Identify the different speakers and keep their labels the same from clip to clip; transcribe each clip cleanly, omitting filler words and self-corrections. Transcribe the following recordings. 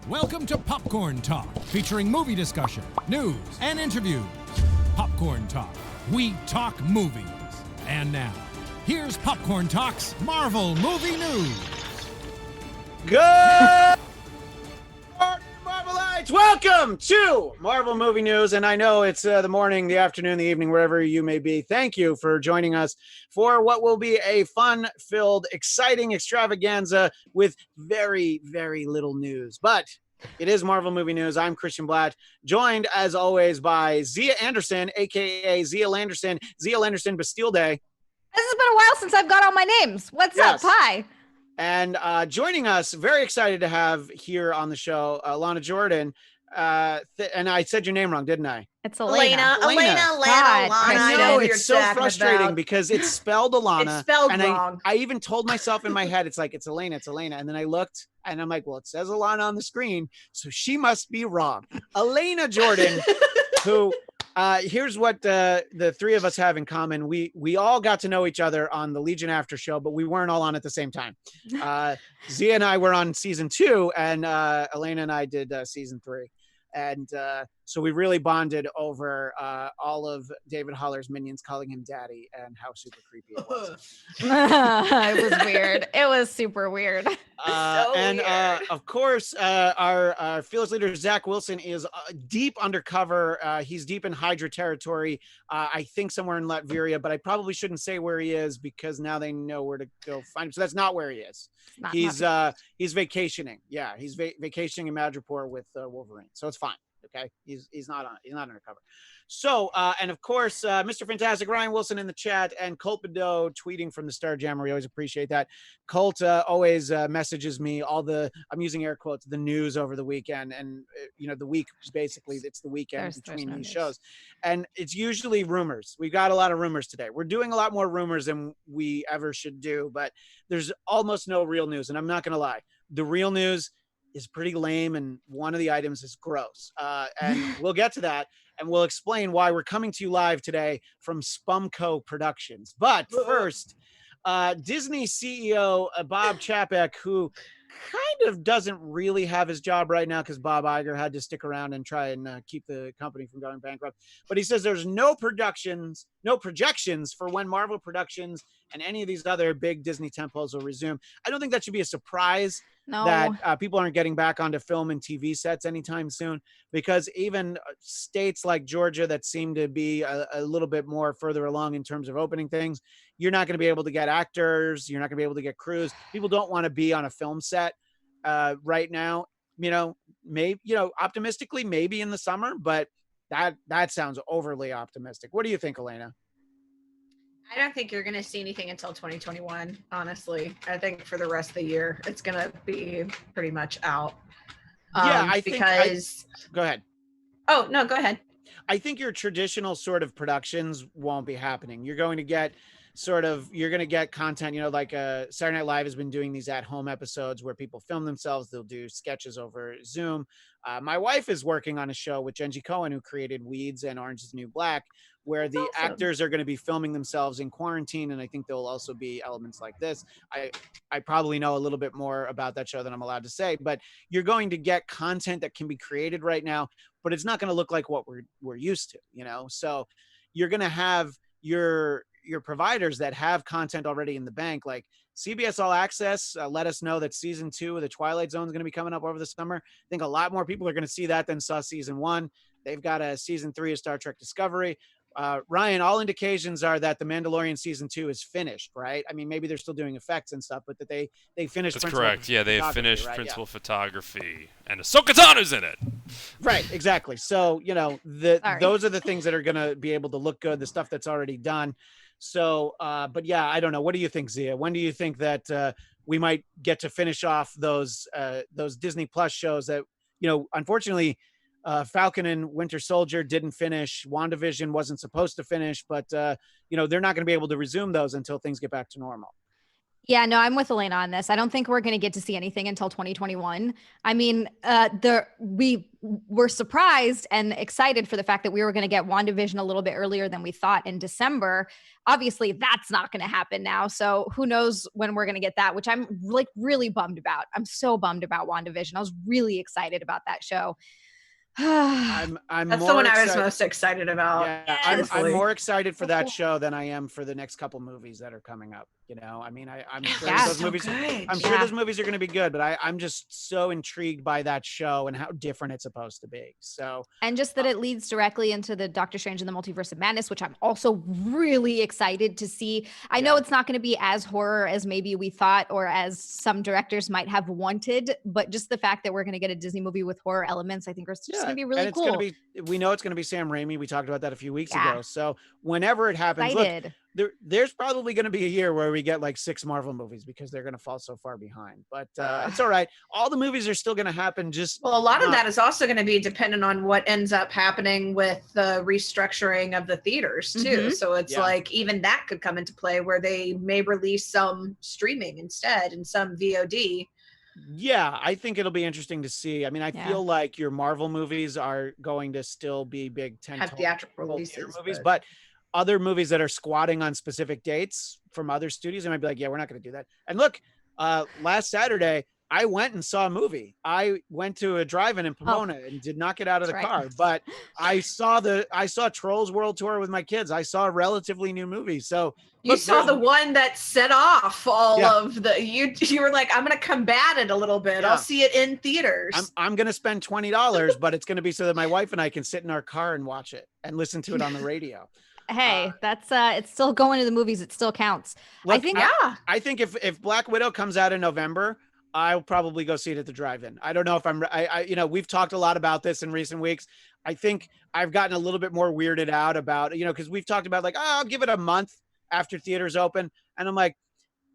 Speaker 1: Welcome to Popcorn Talk, featuring movie discussion, news, and interviews. Popcorn Talk. We talk movies. And now, here's Popcorn Talk's Marvel Movie News.
Speaker 2: Good morning, Marvelites! Welcome to Marvel Movie News. And I know it's the morning, the afternoon, the evening, wherever you may be. Thank you for joining us for what will be a fun-filled, exciting extravaganza with very, very little news. But it is Marvel Movie News. I'm Christian Bladt, joined as always by Xia Anderson, aka Xia Anderson, Xia Anderson Bastille Day.
Speaker 3: This has been a while since I've got all my names. What's up? Hi.
Speaker 2: And joining us, very excited to have here on the show, Alana Jordan. And I said your name wrong, didn't I?
Speaker 3: It's Elena.
Speaker 2: Alana. I know, it's so frustrating because it's spelled Alana.
Speaker 4: It's spelled
Speaker 2: and
Speaker 4: wrong.
Speaker 2: I even told myself in my head, it's like, it's Elena. And then I looked and I'm like, well, it says Alana on the screen, so she must be wrong. Alana Jordan, who... here's what the three of us have in common. We all got to know each other on the Legion After Show, but we weren't all on at the same time. Xia and I were on season 2, and Elena and I did season 3. And so we really bonded over all of David Holler's minions calling him daddy and how super creepy it was.
Speaker 3: It was weird. It was super weird.
Speaker 2: Of course, our fearless leader, Zach Wilson, is deep undercover. He's deep in Hydra territory. I think somewhere in Latveria, but I probably shouldn't say where he is because now they know where to go find him. So that's not where he is. He's vacationing. Yeah, he's vacationing in Madripoor with Wolverine. So it's fine. Okay, he's not undercover. So and of course, Mr. Fantastic Ryan Wilson in the chat and Colt Bedeau tweeting from the Star Jammer. We always appreciate that. Colt always messages me all the, I'm using air quotes, the news over the weekend, and the week basically it's the weekend between these shows, and it's usually rumors. We've got a lot of rumors today. We're doing a lot more rumors than we ever should do, but there's almost no real news, and I'm not gonna lie, the real news is pretty lame, and one of the items is gross. And we'll get to that, and we'll explain why we're coming to you live today from SPUMC Productions. But first, Disney CEO Bob Chapek, who kind of doesn't really have his job right now because Bob Iger had to stick around and try and keep the company from going bankrupt. But he says there's no projections for when Marvel Productions and any of these other big Disney tentpoles will resume. I don't think that should be a surprise.
Speaker 3: No.
Speaker 2: That people aren't getting back onto film and TV sets anytime soon, because even states like Georgia that seem to be a little bit more further along in terms of opening things, you're not going to be able to get actors. You're not going to be able to get crews. People don't want to be on a film set right now. Optimistically, maybe in the summer, but that sounds overly optimistic. What do you think, Elena?
Speaker 4: I don't think you're going to see anything until 2021, honestly. I think for the rest of the year, it's going to be pretty much out.
Speaker 2: I think... Go ahead.
Speaker 4: Oh, no, go ahead.
Speaker 2: I think your traditional sort of productions won't be happening. You're going to get content, like Saturday Night Live has been doing these at-home episodes where people film themselves. They'll do sketches over Zoom. My wife is working on a show with Jenji Cohen, who created Weeds and Orange is the New Black, where the actors are going to be filming themselves in quarantine. And I think there'll also be elements like this. I probably know a little bit more about that show than I'm allowed to say, but you're going to get content that can be created right now, but it's not going to look like what we're used to, So you're going to have your providers that have content already in the bank, like CBS All Access. Let us know that season 2 of The Twilight Zone is going to be coming up over the summer. I think a lot more people are going to see that than saw season 1. They've got a season 3 of Star Trek Discovery. Ryan, all indications are that The Mandalorian season 2 is finished, right? I mean, maybe they're still doing effects and stuff, but that they finished.
Speaker 5: That's correct. Yeah, they have finished principal photography, and Ahsoka Tano's in it.
Speaker 2: Right, exactly. So those are the things that are going to be able to look good. The stuff that's already done. So, but yeah, I don't know. What do you think, Xia? When do you think that we might get to finish off those Disney Plus shows that, unfortunately, Falcon and Winter Soldier didn't finish. WandaVision wasn't supposed to finish, but they're not going to be able to resume those until things get back to normal.
Speaker 3: Yeah, no, I'm with Elena on this. I don't think we're going to get to see anything until 2021. I mean, we were surprised and excited for the fact that we were going to get WandaVision a little bit earlier than we thought in December. Obviously, that's not going to happen now. So who knows when we're going to get that, which I'm like really bummed about. I'm so bummed about WandaVision. I was really excited about that show.
Speaker 2: I'm
Speaker 4: That's
Speaker 2: more
Speaker 4: the one I was
Speaker 2: excited.
Speaker 4: most excited about.
Speaker 2: Yeah,
Speaker 3: Yes.
Speaker 2: I'm more excited for
Speaker 3: So
Speaker 2: that
Speaker 3: cool.
Speaker 2: show than I am for the next couple movies that are coming up. You know, I mean, I'm sure
Speaker 3: Yeah,
Speaker 2: those
Speaker 4: so
Speaker 2: movies.
Speaker 4: good.
Speaker 2: I'm sure
Speaker 3: Yeah.
Speaker 2: those movies are going to be good, but I'm just so intrigued by that show and how different it's supposed to be. So,
Speaker 3: And just that it leads directly into the Doctor Strange and the Multiverse of Madness, which I'm also really excited to see. I know
Speaker 2: Yeah.
Speaker 3: it's not going to be as horror as maybe we thought or as some directors might have wanted, but just the fact that we're going to get a Disney movie with horror elements, I think is just going to be really
Speaker 2: and it's
Speaker 3: cool.
Speaker 2: going to be. We know it's going to be Sam Raimi. We talked about that a few weeks
Speaker 3: Yeah.
Speaker 2: ago. So whenever it happens, look,
Speaker 3: Excited.
Speaker 2: there's probably going to be a year where we get like 6 Marvel movies because they're going to fall so far behind. But it's all right. All the movies are still going to happen. Just
Speaker 4: Well, a lot of that is also going to be dependent on what ends up happening with the restructuring of the theaters too.
Speaker 3: Mhm.
Speaker 4: So it's
Speaker 2: Yeah.
Speaker 4: like even that could come into play where they may release some streaming instead and some VOD.
Speaker 2: Yeah, I think it'll be interesting to see. I mean, I
Speaker 3: Yeah.
Speaker 2: feel like your Marvel movies are going to still be big
Speaker 4: Have
Speaker 2: tentpole
Speaker 4: theatrical
Speaker 2: theater
Speaker 4: releases,
Speaker 2: movies,
Speaker 4: but-
Speaker 2: but other movies that are squatting on specific dates from other studios, they might be like, yeah, we're not going to do that. And look, last Saturday, I went and saw a movie. I went to a drive-in in Pomona and did not get out of the
Speaker 3: That's
Speaker 2: car,
Speaker 3: right.
Speaker 2: but I saw Trolls World Tour with my kids. I saw a relatively new movie. So
Speaker 4: You
Speaker 2: look,
Speaker 4: saw
Speaker 2: there's-
Speaker 4: the one that set off all
Speaker 2: Yeah.
Speaker 4: of the you were like, I'm gonna combat it a little bit.
Speaker 2: Yeah.
Speaker 4: I'll see it in theaters.
Speaker 2: I'm going to spend $20, but it's going to be so that my wife and I can sit in our car and watch it and listen to it on the radio.
Speaker 3: Hey, that's it's still going to the movies. It still counts. I
Speaker 2: Look,
Speaker 3: think
Speaker 4: yeah.
Speaker 2: I think if Black Widow comes out in November, I'll probably go see it at the drive-in. I don't know if we've talked a lot about this in recent weeks. I think I've gotten a little bit more weirded out about, because we've talked about like, I'll give it a month after theaters open. And I'm like,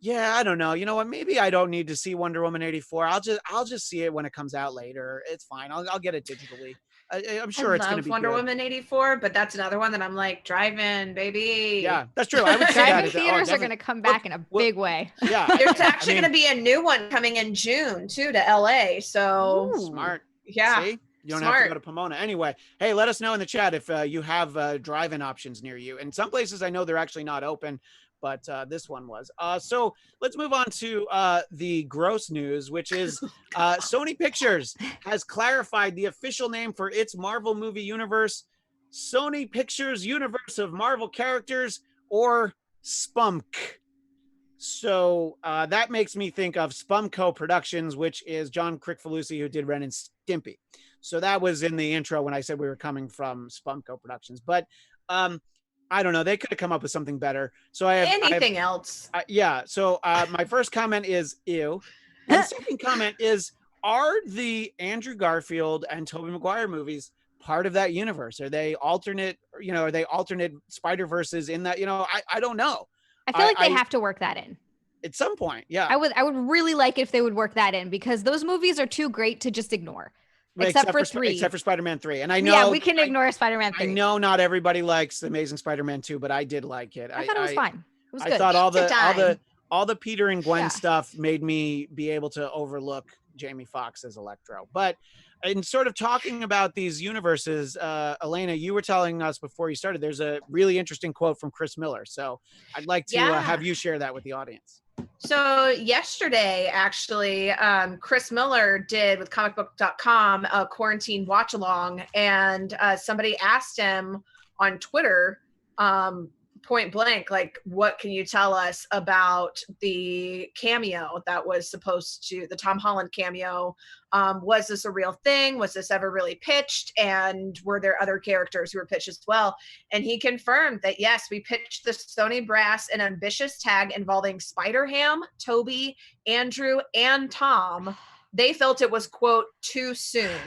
Speaker 2: yeah, I don't know. You know what? Maybe I don't need to see Wonder Woman 84. I'll just see it when it comes out later. It's fine. I'll get it digitally. I'm sure it's going to be
Speaker 4: Wonder
Speaker 2: good.
Speaker 4: Woman 84, but that's another one that I'm like, drive-in, baby.
Speaker 2: Yeah, that's true. I would see
Speaker 3: drive-in
Speaker 2: that.
Speaker 3: theaters are
Speaker 2: Definitely.
Speaker 3: going to come back in a big way.
Speaker 2: Yeah.
Speaker 4: There's actually
Speaker 2: I mean,
Speaker 4: going to be a new one coming in June too to LA. So
Speaker 3: Ooh.
Speaker 2: smart.
Speaker 4: yeah.
Speaker 2: See? You don't have to
Speaker 4: Smart.
Speaker 2: go to Pomona. Anyway, hey, let us know in the chat if you have drive-in options near you. And some places I know they're actually not open, but this one was. So let's move on to the gross news, which is Sony Pictures has clarified the official name for its Marvel movie universe, Sony Pictures Universe of Marvel Characters, or SPUMC. So that makes me think of SPUMCO Productions, which is John Kricfalusi, who did Ren and Stimpy. So that was in the intro when I said we were coming from SPUMCO Productions. But I don't know. They could have come up with something better. So
Speaker 4: Anything else.
Speaker 2: Yeah. So my first comment is ew. And second comment is, are the Andrew Garfield and Tobey Maguire movies part of that universe? Are they alternate, are they alternate Spider-Verses in that, I don't know.
Speaker 3: I feel like they have to work that in.
Speaker 2: At some point, yeah.
Speaker 3: I would really like it if they would work that in, because those movies are too great to just ignore. Except for 3.
Speaker 2: Except for Spider-Man 3. And I know.
Speaker 3: Yeah, we can ignore Spider-Man 3.
Speaker 2: I know not everybody likes The Amazing Spider-Man 2, but I did like it.
Speaker 3: I thought it was fine. It was
Speaker 2: I
Speaker 3: good.
Speaker 2: thought
Speaker 4: Time.
Speaker 2: all the Peter and Gwen
Speaker 3: Yeah.
Speaker 2: stuff made me be able to overlook Jamie Foxx as Electro. But in sort of talking about these universes, Elena, you were telling us before you started, there's a really interesting quote from Chris Miller. So I'd like to
Speaker 4: Yeah.
Speaker 2: have you share that with the audience.
Speaker 4: So yesterday, actually, Chris Miller did with comicbook.com a quarantine watch along, and somebody asked him on Twitter, point blank, like, what can you tell us about the cameo that was supposed to, the Tom Holland cameo? Was this a real thing? Was this ever really pitched? And were there other characters who were pitched as well? And he confirmed that, yes, we pitched the Sony brass an ambitious tag involving Spider-Ham, Toby, Andrew, and Tom. They felt it was, quote, too soon,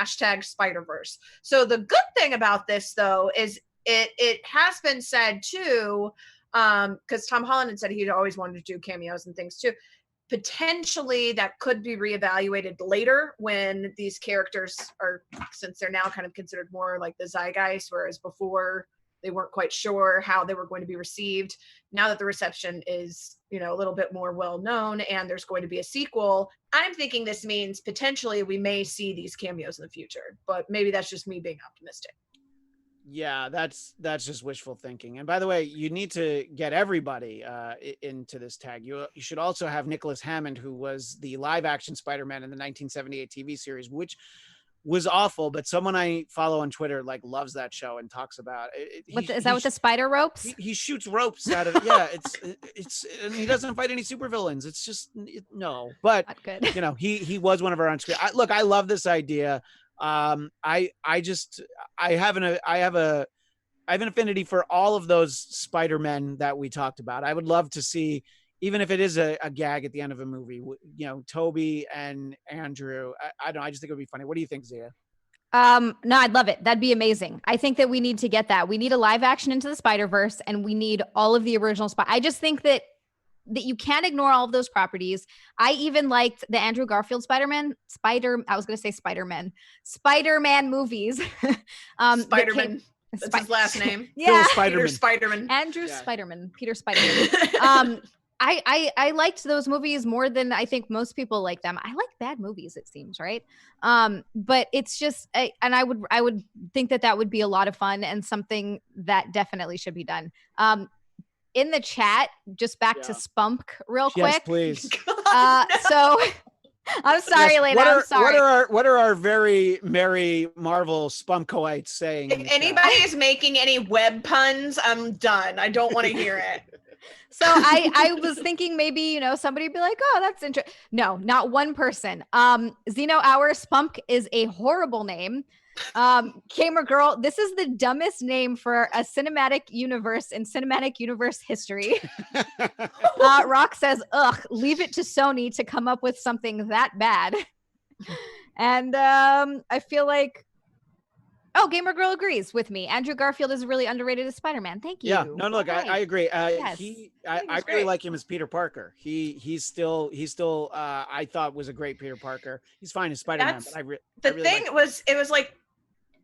Speaker 4: #Spider-Verse. So the good thing about this, though, is it has been said, too, because Tom Holland had said he'd always wanted to do cameos and things, too. Potentially that could be reevaluated later when these characters are, since they're now kind of considered more like the zeitgeist, whereas before they weren't quite sure how they were going to be received. Now that the reception is, a little bit more well known and there's going to be a sequel, I'm thinking this means potentially we may see these cameos in the future, but maybe that's just me being optimistic.
Speaker 2: Yeah, that's just wishful thinking. And by the way, you need to get everybody into this tag. You should also have Nicholas Hammond, who was the live action Spider-Man in the 1978 TV series, which was awful, but someone I follow on Twitter loves that show and talks about it.
Speaker 3: Is that with the spider ropes?
Speaker 2: He shoots ropes out of it's and he doesn't fight any supervillains. It's just no. But
Speaker 3: not good.
Speaker 2: He was one of our on screen. I love this idea. I have an affinity for all of those Spider-Men that we talked about. I would love to see, even if it is a gag at the end of a movie, Toby and Andrew. I don't know. I just think it would be funny. What do you think, Xia?
Speaker 3: No, I'd love it. That'd be amazing. I think that we need to get that. We need a live action Into the Spider-Verse, and we need all of the original I just think that you can't ignore all of those properties. I even liked the Andrew Garfield Spider-Man movies.
Speaker 4: Spider-Man. That's his last name.
Speaker 3: Yeah.
Speaker 4: Peter Spider-Man.
Speaker 3: Andrew Spider-Man. Peter Spider-Man. I liked those movies more than I think most people like them. I like bad movies, it seems, right? But it's just, and I would think that would be a lot of fun and something that definitely should be done. In the chat, just back to SPUMC real quick.
Speaker 2: Yes, please.
Speaker 3: So I'm sorry, Elena. I'm sorry.
Speaker 2: What are our very merry Marvel SPUMCoites saying?
Speaker 4: If anybody is making any web puns, I'm done. I don't want to hear it.
Speaker 3: So I was thinking maybe, somebody would be like, oh, that's interesting. No, not one person. Xeno Hour SPUMC is a horrible name. Gamer Girl, this is the dumbest name for a cinematic universe in cinematic universe history. Rock says, ugh, leave it to Sony to come up with something that bad. And I feel like, Gamer Girl agrees with me. Andrew Garfield is really underrated as Spider-Man. Thank you.
Speaker 2: Yeah, no, look,
Speaker 3: right.
Speaker 2: I agree.
Speaker 3: Yes.
Speaker 2: I really like him as Peter Parker. He's still I thought was a great Peter Parker. He's fine as Spider-Man, but
Speaker 4: it was like,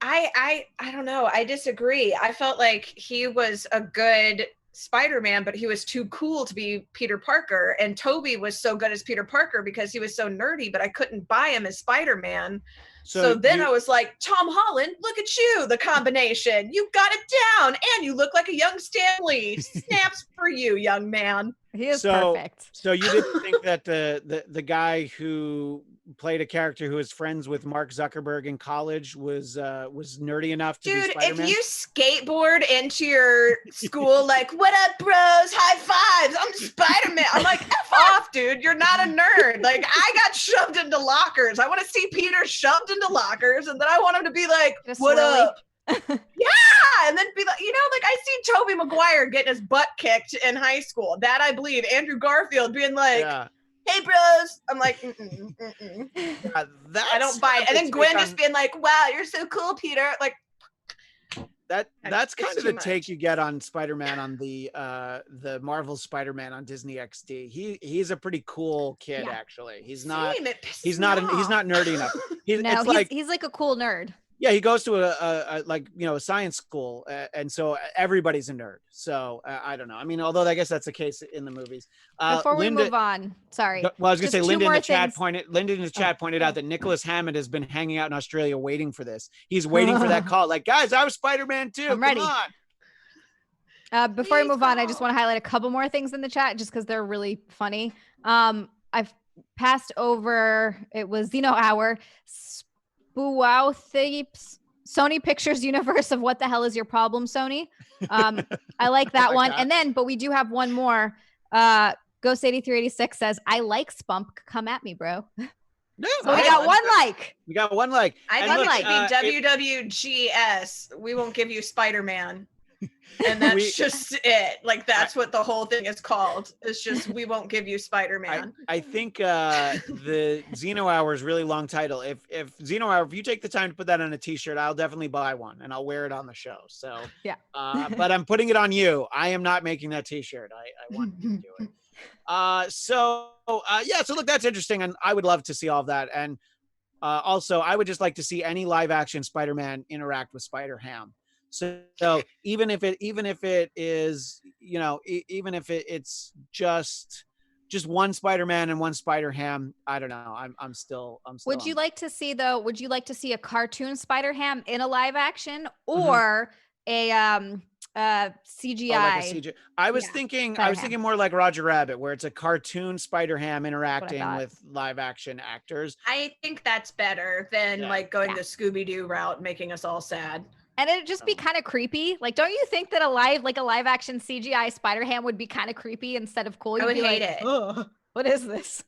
Speaker 4: I don't know. I disagree. I felt like he was a good Spider-Man, but he was too cool to be Peter Parker. And Toby was so good as Peter Parker because he was so nerdy, but I couldn't buy him as Spider-Man. So then I was like, Tom Holland, look at you, the combination. You got it down, and you look like a young Stan Lee. Snaps for you, young man.
Speaker 3: He is perfect.
Speaker 2: So you didn't think that the guy who played a character who was friends with Mark Zuckerberg in college was nerdy enough to be Spider-Man?
Speaker 4: If you skateboard into your school like, what up, bros? High fives. I'm Spider-Man. I'm like, F off, dude. You're not a nerd. Like, I got shoved into lockers. I want to see Peter shoved into lockers, and then I want him to be like, what up? Yeah, and then be like, I see Tobey Maguire getting his butt kicked in high school. That I believe. Andrew Garfield being like, hey, bros. I'm like, I don't buy it. And then Gwen just being like, wow, you're so cool, Peter. Like,
Speaker 2: that's kind of the take you get on Spider-Man on the Marvel Spider-Man on Disney XD. He's a pretty cool kid, actually. He's not nerdy enough.
Speaker 3: He's like a cool nerd.
Speaker 2: Yeah, he goes to a science school, and so everybody's a nerd. So I don't know. I mean, although I guess that's the case in the movies.
Speaker 3: Before we move on, sorry.
Speaker 2: Well, I was going to say, Linda in the chat pointed out that Nicholas Hammond has been hanging out in Australia waiting for this. He's waiting for that call. Like, guys, I was Spider-Man too.
Speaker 3: I'm ready.
Speaker 2: Come on.
Speaker 3: Before we move on, I just want to highlight a couple more things in the chat, just because they're really funny. I've passed over. It was Xeno Hour. Wow, Sony Pictures universe of what the hell is your problem, Sony? I like that one. And then, but we do have one more. Ghost 8386 says, I like SPUMC. Come at me, bro.
Speaker 2: No,
Speaker 3: so we got one like.
Speaker 2: We got one like.
Speaker 4: I think WWGS. We won't give you Spider-Man. And that's just it. Like, that's what the whole thing is called. It's just, we won't give you Spider-Man.
Speaker 2: I think the Xeno Hour is really long title. If Xeno Hour, if you take the time to put that on a t-shirt, I'll definitely buy one and I'll wear it on the show. So
Speaker 3: yeah.
Speaker 2: But I'm putting it on you. I am not making that t-shirt. I want you to do it. So look, that's interesting, and I would love to see all of that. And also, I would just like to see any live action Spider-Man interact with Spider-Ham. So even if it is, even if it's just one Spider-Man and one Spider-Ham, I don't know. I'm still.
Speaker 3: Would you like to see a cartoon Spider-Ham in a live action,
Speaker 2: Mm-hmm.
Speaker 3: or a CGI?
Speaker 2: Oh, like a CGI. I was thinking more like Roger Rabbit, where it's a cartoon Spider-Ham interacting with live action actors.
Speaker 4: I think that's better than like going the Scooby-Doo route, making us all sad.
Speaker 3: And it'd just be kind of creepy. Like, don't you think that a live action CGI Spider-Ham would be kind of creepy instead of cool?
Speaker 4: I would hate it.
Speaker 3: What is this?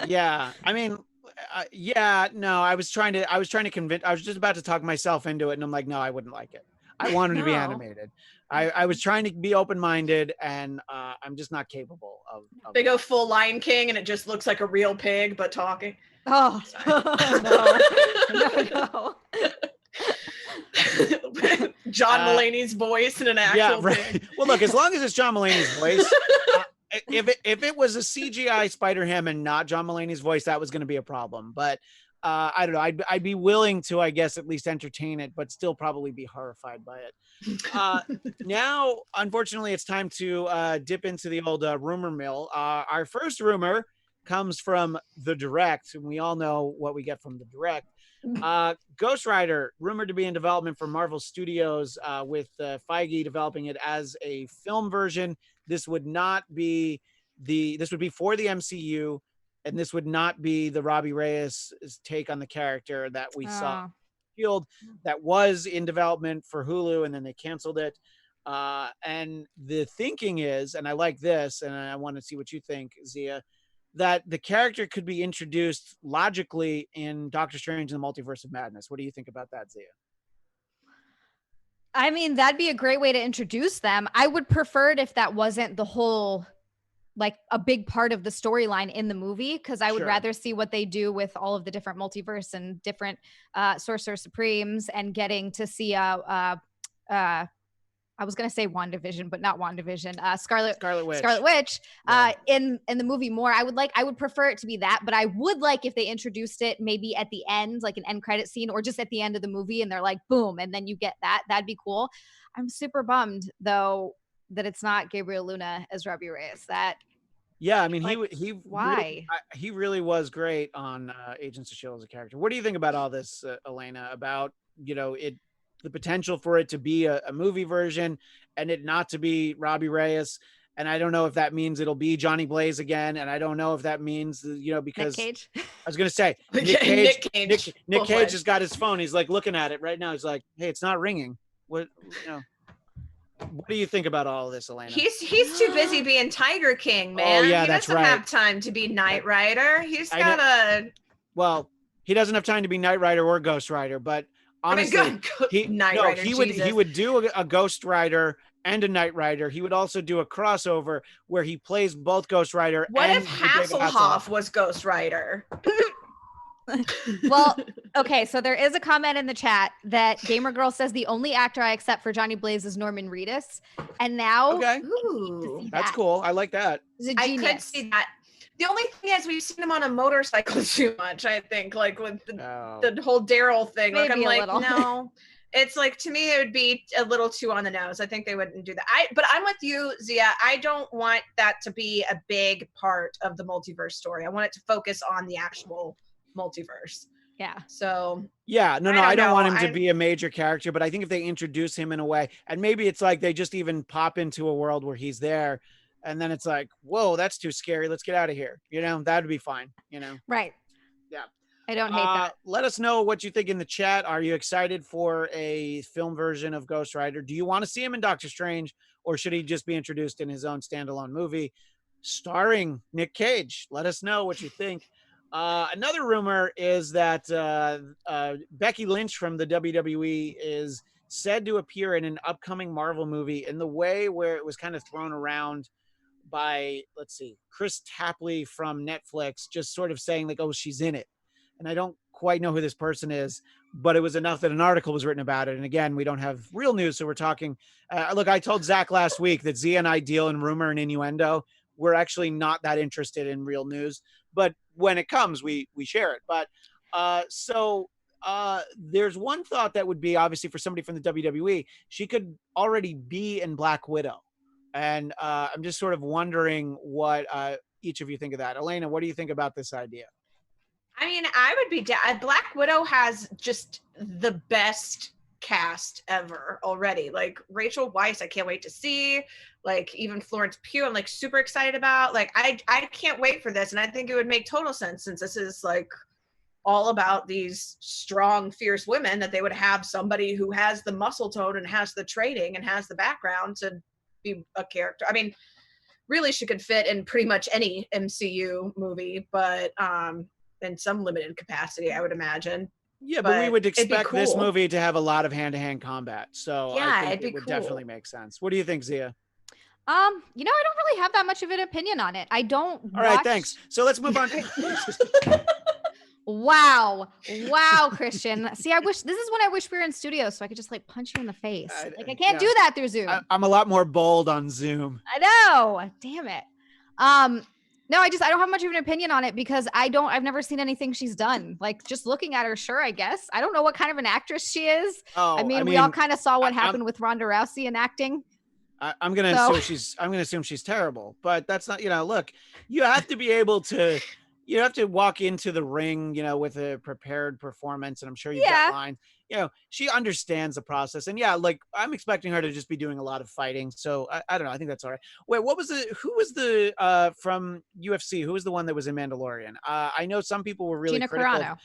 Speaker 2: Yeah, I mean, no, I was trying to convince. I was just about to talk myself into it, and I'm like, no, I wouldn't like it. I want him to be animated. I was trying to be open-minded, and I'm just not capable of
Speaker 4: they go full Lion King, and it just looks like a real pig but talking.
Speaker 3: Oh no.
Speaker 4: John Mulaney's voice in an actual pig.
Speaker 2: Well, look, as long as it's John Mulaney's voice, if it was a CGI Spider-Ham and not John Mulaney's voice, that was going to be a problem. But I don't know. I'd be willing to, I guess, at least entertain it, but still probably be horrified by it. Now, unfortunately, it's time to dip into the old rumor mill. Our first rumor comes from the direct, and we all know what we get from the direct. Ghost Rider rumored to be in development for Marvel Studios, with Feige developing it as a film version. This would be for the MCU, and this would not be the Robbie Reyes take on the character that we saw Shield, that was in development for Hulu, and then they canceled it. And the thinking is, and I like this, and I want to see what you think, Xia, that the character could be introduced logically in Doctor Strange and the Multiverse of Madness. What do you think about that, Xia?
Speaker 3: I mean, that'd be a great way to introduce them. I would prefer it if that wasn't the whole, like, a big part of the storyline in the movie, because I would rather see what they do with all of the different multiverse and different Sorcerer Supremes, and getting to see I was going to say WandaVision, but not WandaVision. Scarlet Witch in the movie more. I would prefer it to be that, but I would like if they introduced it maybe at the end, like an end credit scene, or just at the end of the movie, and they're like, boom, and then you get that. That'd be cool. I'm super bummed though that it's not Gabriel Luna as Robbie Reyes.
Speaker 2: Yeah, I mean,
Speaker 3: like, why?
Speaker 2: he really was great on Agents of S.H.I.E.L.D. as a character. What do you think about all this, Elena, about, the potential for it to be a movie version and it not to be Robbie Reyes? And I don't know if that means it'll be Johnny Blaze again. And I don't know if that means, because
Speaker 3: Nick Cage?
Speaker 2: I was going to say, Nick Cage has got his phone. He's like looking at it right now. He's like, hey, it's not ringing. What do you think about all of this, Elena?
Speaker 4: He's too busy being Tiger King, man.
Speaker 2: Oh, yeah,
Speaker 4: he
Speaker 2: that's
Speaker 4: doesn't have time to be Knight Rider. He's got
Speaker 2: Well, he doesn't have time to be Knight Rider or Ghost Rider, but honestly, he would do a Ghost Rider and a Knight Rider. He would also do a crossover where he plays both Ghost Rider.
Speaker 4: What if Hasselhoff was Ghost Rider?
Speaker 3: Well, okay, so there is a comment in the chat that Gamer Girl says the only actor I accept for Johnny Blaze is Norman Reedus, and now
Speaker 2: that's cool. I like that.
Speaker 4: I could see that. The only thing is, we've seen him on a motorcycle too much, I think, like with the whole Daryl thing.
Speaker 3: Maybe
Speaker 4: like, I'm like,
Speaker 3: little.
Speaker 4: no. It's like, to me, it would be a little too on the nose. I think they wouldn't do that. But I'm with you, Xia. I don't want that to be a big part of the multiverse story. I want it to focus on the actual multiverse.
Speaker 3: Yeah.
Speaker 4: So.
Speaker 2: Yeah. No, I don't want him to be a major character, but I think if they introduce him in a way, and maybe it's like they just even pop into a world where he's there, and then it's like, whoa, that's too scary. Let's get out of here. That would be fine.
Speaker 3: Right.
Speaker 2: Yeah.
Speaker 3: I don't hate that.
Speaker 2: Let us know what you think in the chat. Are you excited for a film version of Ghost Rider? Do you want to see him in Doctor Strange, or should he just be introduced in his own standalone movie starring Nick Cage? Let us know what you think. Another rumor is that Becky Lynch from the WWE is said to appear in an upcoming Marvel movie in the way where it was kind of thrown around by, Chris Tapley from Netflix, just sort of saying like, oh, she's in it. And I don't quite know who this person is, but it was enough that an article was written about it. And again, we don't have real news. So we're talking, look, I told Zach last week that Xia and I deal in rumor and innuendo. We're actually not that interested in real news, but when it comes, we share it. But so there's one thought that would be obviously for somebody from the WWE, she could already be in Black Widow. And I'm just sort of wondering what each of you think of that. Elena, what do you think about this idea?
Speaker 4: I mean, I would be Black Widow has just the best cast ever already. Like Rachel Weisz, I can't wait to see. Like even Florence Pugh, I'm like super excited about. Like I can't wait for this, and I think it would make total sense since this is like all about these strong, fierce women, that they would have somebody who has the muscle tone and has the training and has the background to be a character. I mean, really, she could fit in pretty much any MCU movie, but in some limited capacity, I would imagine.
Speaker 2: Yeah, but we would expect
Speaker 4: cool.
Speaker 2: this movie to have a lot of hand-to-hand combat. So
Speaker 4: yeah,
Speaker 2: I think it would definitely make sense. What do you think, Xia?
Speaker 3: I don't really have that much of an opinion on it. I don't
Speaker 2: All right, thanks. So let's move on.
Speaker 3: Wow, Christian. See, this is when I wish we were in studio so I could just like punch you in the face. Like I can't do that through Zoom.
Speaker 2: I'm a lot more bold on Zoom.
Speaker 3: I know. Damn it. No, I don't have much of an opinion on it because I've never seen anything she's done. Like just looking at her, sure, I guess. I don't know what kind of an actress she is. I mean, we all kind of saw what happened with Ronda Rousey in acting.
Speaker 2: I'm gonna assume she's terrible, but that's not, look, you have to be able to, you have to walk into the ring, with a prepared performance, and I'm sure you've got lines. She understands the process, and like I'm expecting her to just be doing a lot of fighting. So I don't know. I think that's all right. Wait, who was the from UFC? Who was the one that was in Mandalorian? I know some people were really critical.
Speaker 3: Carano.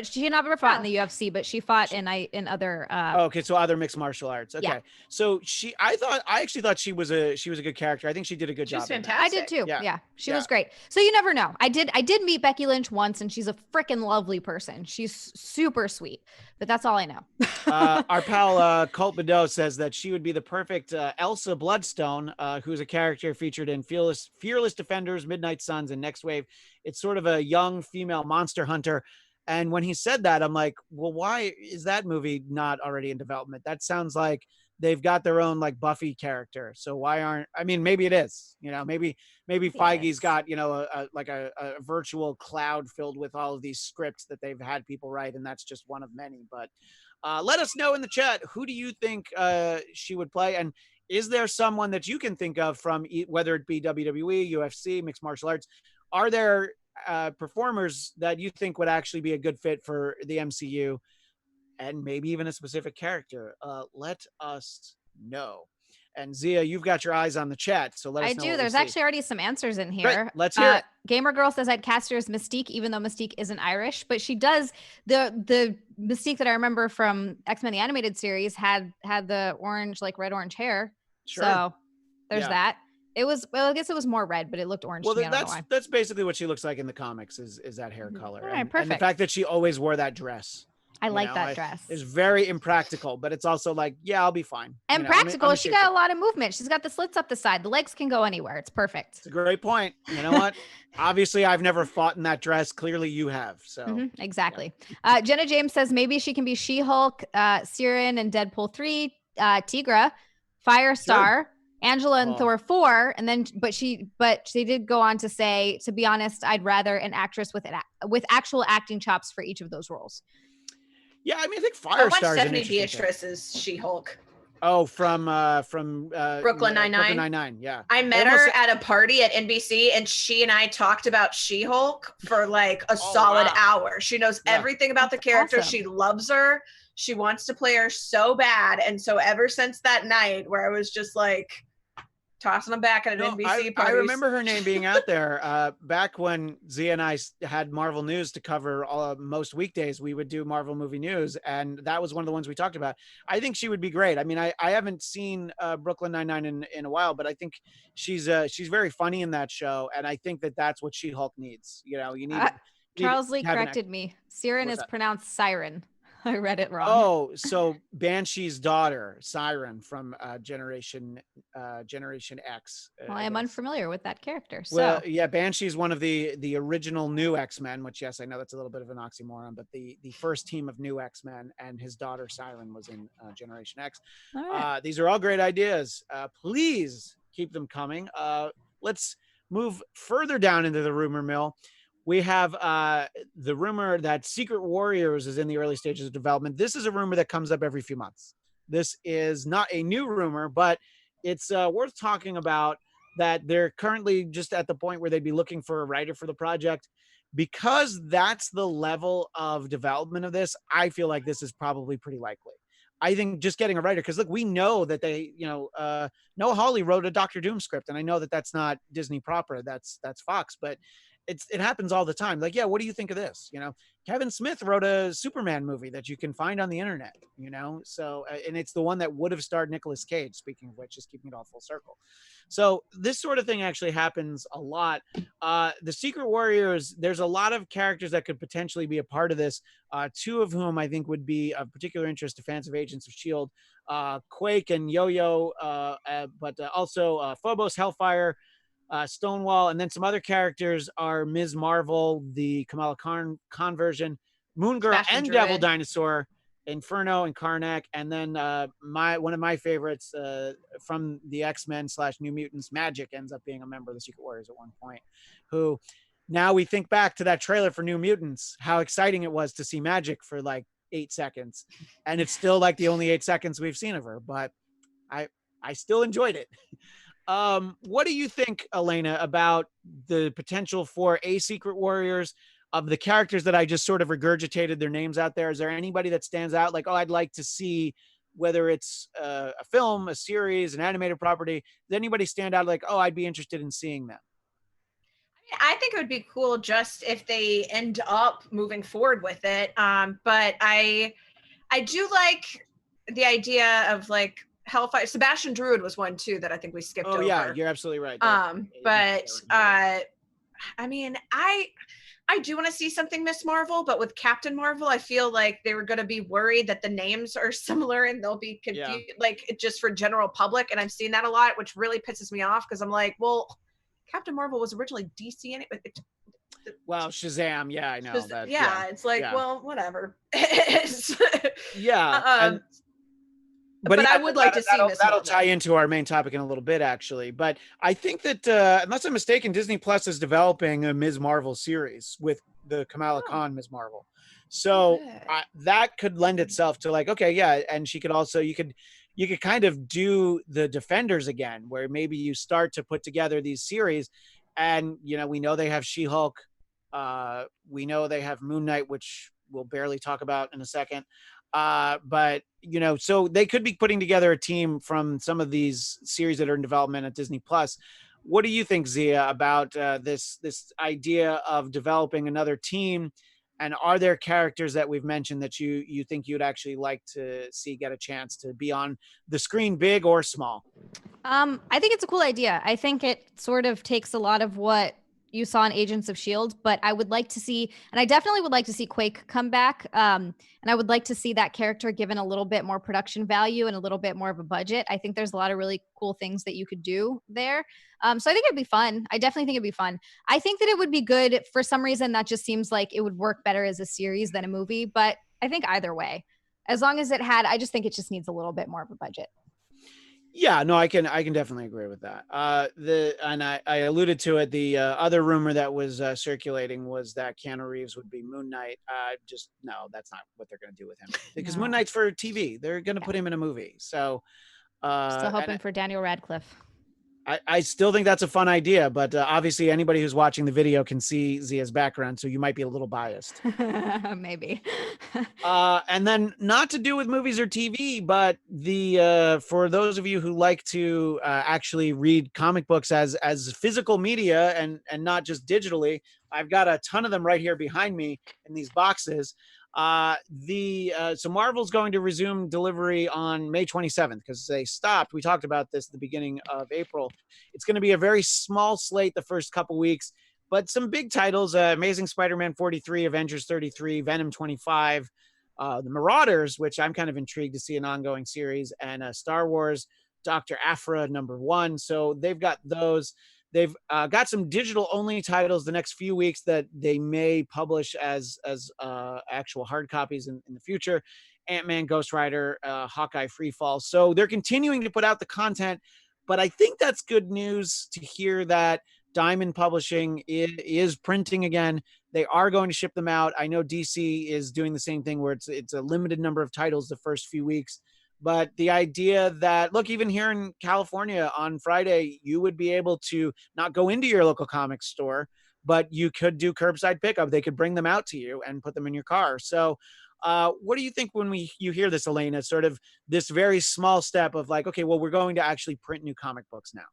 Speaker 3: She never fought in the UFC, but she fought in other.
Speaker 2: Okay, so other mixed martial arts. Okay, yeah. So I actually thought she was a good character. I think she did a good job.
Speaker 4: She's fantastic.
Speaker 3: I did too. Yeah, she was great. So you never know. I did meet Becky Lynch once, and she's a freaking lovely person. She's super sweet. But that's all I know.
Speaker 2: Our pal Colt Bedeau says that she would be the perfect Elsa Bloodstone, who's a character featured in Fearless Defenders, Midnight Suns, and Next Wave. It's sort of a young female monster hunter. And when he said that, I'm like, well, why is that movie not already in development? That sounds like they've got their own like Buffy character. So maybe it is, maybe Feige's got, a virtual cloud filled with all of these scripts that they've had people write. And that's just one of many, but let us know in the chat. Who do you think she would play? And is there someone that you can think of from whether it be WWE, UFC, mixed martial arts? Are there performers that you think would actually be a good fit for the MCU? And maybe even a specific character. Let us know. And Xia, you've got your eyes on the chat, so let us know.
Speaker 3: I do. There's actually already some answers in here.
Speaker 2: Great. Let's hear it.
Speaker 3: Gamer Girl says I'd cast her as Mystique, even though Mystique isn't Irish, but she does the Mystique that I remember from X-Men the Animated Series had the orange, like red orange hair. Sure. So there's that. I guess it was more red, but it looked orange.
Speaker 2: Well,
Speaker 3: to me.
Speaker 2: that's basically what she looks like in the comics is that hair color.
Speaker 3: All right, perfect.
Speaker 2: And the fact that she always wore that dress.
Speaker 3: I like that dress.
Speaker 2: It's very impractical, but it's also like, I'll be fine.
Speaker 3: And practical, she got a lot of movement. She's got the slits up the side. The legs can go anywhere. It's perfect.
Speaker 2: It's a great point. You know what? Obviously, I've never fought in that dress. Clearly, you have. So
Speaker 3: exactly. Yeah. Jenna James says maybe she can be She-Hulk, Siren, and Deadpool 3, Tigra, Firestar, sure. Angela and Thor 4, and then but she did go on to say, to be honest, I'd rather an actress with actual acting chops for each of those roles.
Speaker 2: Yeah, I mean, I think Firestar.
Speaker 4: Stephanie Beatrice is She-Hulk.
Speaker 2: Oh, from
Speaker 4: Brooklyn Nine-Nine.
Speaker 2: Brooklyn Nine-Nine, yeah.
Speaker 4: I met her at a party at NBC, and she and I talked about She-Hulk for like a solid hour. She knows everything about the character. Awesome. She loves her. She wants to play her so bad, and so ever since that night where I was just like tossing them back at an NBC party.
Speaker 2: I remember her name being out there back when Xia and I had Marvel News to cover most weekdays. We would do Marvel movie news, and that was one of the ones we talked about. I think she would be great. I mean, I haven't seen Brooklyn Nine-Nine in a while, but I think she's very funny in that show, and I think that's what She-Hulk needs. You need.
Speaker 3: Charles Lee corrected me. Siren is pronounced Siren. I read it wrong.
Speaker 2: Oh, so Banshee's daughter, Siren from Generation X.
Speaker 3: Well, I am unfamiliar with that character. So.
Speaker 2: Well, yeah, Banshee's one of the original new X-Men, which, yes, I know that's a little bit of an oxymoron, but the first team of new X-Men, and his daughter Siren was in Generation X. All right. These are all great ideas. Please keep them coming. Let's move further down into the rumor mill. We have the rumor that Secret Warriors is in the early stages of development. This is a rumor that comes up every few months. This is not a new rumor, but it's worth talking about, that they're currently just at the point where they'd be looking for a writer for the project. Because that's the level of development of this, I feel like this is probably pretty likely. I think just getting a writer, because look, we know that they, Noah Hawley wrote a Doctor Doom script, and I know that that's not Disney proper, that's Fox, but it happens all the time. Like, yeah, what do you think of this? Kevin Smith wrote a Superman movie that you can find on the internet, so, and it's the one that would have starred Nicolas Cage, speaking of which, just keeping it all full circle. So this sort of thing actually happens a lot. The Secret Warriors, there's a lot of characters that could potentially be a part of this, two of whom I think would be of particular interest to fans of Agents of S.H.I.E.L.D., Quake and Yo-Yo, but also Phobos, Hellfire, Stonewall, and then some other characters are Ms. Marvel, the Kamala Khan version, Moon Girl,
Speaker 4: Sebastian
Speaker 2: and
Speaker 4: Druid.
Speaker 2: Devil Dinosaur, Inferno and Karnak, and then one of my favorites from the X-Men / New Mutants, Magic, ends up being a member of the Secret Warriors at one point, who now we think back to that trailer for New Mutants, how exciting it was to see Magic for like 8 seconds, and it's still like the only 8 seconds we've seen of her, but I still enjoyed it. What do you think, Elena, about the potential for a Secret Warriors? Of the characters that I just sort of regurgitated their names out there, is there anybody that stands out? Like, oh, I'd like to see, whether it's a film, a series, an animated property. Does anybody stand out like, oh, I'd be interested in seeing them?
Speaker 4: I think it would be cool just if they end up moving forward with it. But I do like the idea of like Hellfire. Sebastian Druid was one too that I think we skipped over.
Speaker 2: Oh yeah, you're absolutely right.
Speaker 4: But I mean, I do want to see something Miss Marvel, but with Captain Marvel, I feel like they were going to be worried that the names are similar and they'll be confused, like just for general public. And I've seen that a lot, which really pisses me off because I'm like, well, Captain Marvel was originally DC anyway.
Speaker 2: Well, Shazam, yeah, I know that.
Speaker 4: Yeah, it's like, well, whatever.
Speaker 2: Yeah.
Speaker 4: But I would like to see Miss
Speaker 2: that'll
Speaker 4: Marvel.
Speaker 2: tie into our main topic in a little bit, actually. But I think that, unless I'm mistaken, Disney Plus is developing a Ms. Marvel series with the Kamala Khan Ms. Marvel. So that could lend itself to like, okay, yeah, and she could also, you could kind of do the Defenders again, where maybe you start to put together these series, and we know they have She-Hulk, we know they have Moon Knight, which we'll barely talk about in a second. But so they could be putting together a team from some of these series that are in development at Disney Plus. What do you think, Xia, about this idea of developing another team? And are there characters that we've mentioned that you think you'd actually like to see get a chance to be on the screen, big or small?
Speaker 3: I think it's a cool idea. I think it sort of takes a lot of what you saw in Agents of S.H.I.E.L.D., but I would like to see, and I definitely would like to see Quake come back. And I would like to see that character given a little bit more production value and a little bit more of a budget. I think there's a lot of really cool things that you could do there. So I think it'd be fun. I definitely think it'd be fun. I think that it would be good. For some reason, that just seems like it would work better as a series than a movie, but I think either way, as long as I just think it just needs a little bit more of a budget.
Speaker 2: Yeah, no, I can definitely agree with that. And I alluded to it. The other rumor that was circulating was that Keanu Reeves would be Moon Knight. No, that's not what they're going to do with him, because Moon Knight's for TV. They're going to put him in a movie. So,
Speaker 3: still hoping for Daniel Radcliffe.
Speaker 2: I still think that's a fun idea, but obviously anybody who's watching the video can see Zia's background, so you might be a little biased.
Speaker 3: Maybe.
Speaker 2: And then, not to do with movies or TV, but for those of you who like to actually read comic books as physical media and not just digitally, I've got a ton of them right here behind me in these boxes. So Marvel's going to resume delivery on May 27th because they stopped. We talked about this at the beginning of April. It's going to be a very small slate the first couple weeks, but some big titles: Amazing Spider-Man 43, Avengers 33, Venom 25, The Marauders, which I'm kind of intrigued to see an ongoing series, and Star Wars Dr. Aphra #1. So they've got those. They've got some digital-only titles the next few weeks that they may publish as actual hard copies in the future. Ant-Man, Ghost Rider, Hawkeye, Freefall. So they're continuing to put out the content, but I think that's good news to hear that Diamond Publishing is printing again. They are going to ship them out. I know DC is doing the same thing where it's a limited number of titles the first few weeks. But the idea that, look, even here in California on Friday, you would be able to not go into your local comic store, but you could do curbside pickup. They could bring them out to you and put them in your car. So what do you think when you hear this, Elena, sort of this very small step of like, okay, well, we're going to actually print new comic books now?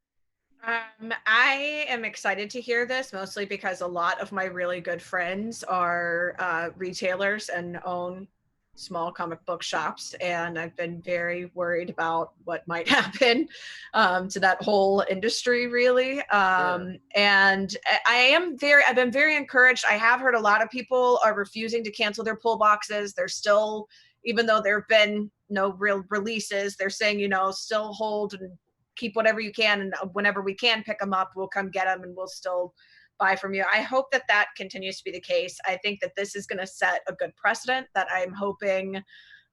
Speaker 4: I am excited to hear this, mostly because a lot of my really good friends are retailers and own small comic book shops, and I've been very worried about what might happen to that whole industry, really.
Speaker 2: Sure.
Speaker 4: And I've been very encouraged. I have heard a lot of people are refusing to cancel their pull boxes. They're still, even though there have been no real releases, they're saying, still hold and keep whatever you can, and whenever we can pick them up, we'll come get them and we'll still buy from you. I hope that continues to be the case. I think that this is going to set a good precedent that I'm hoping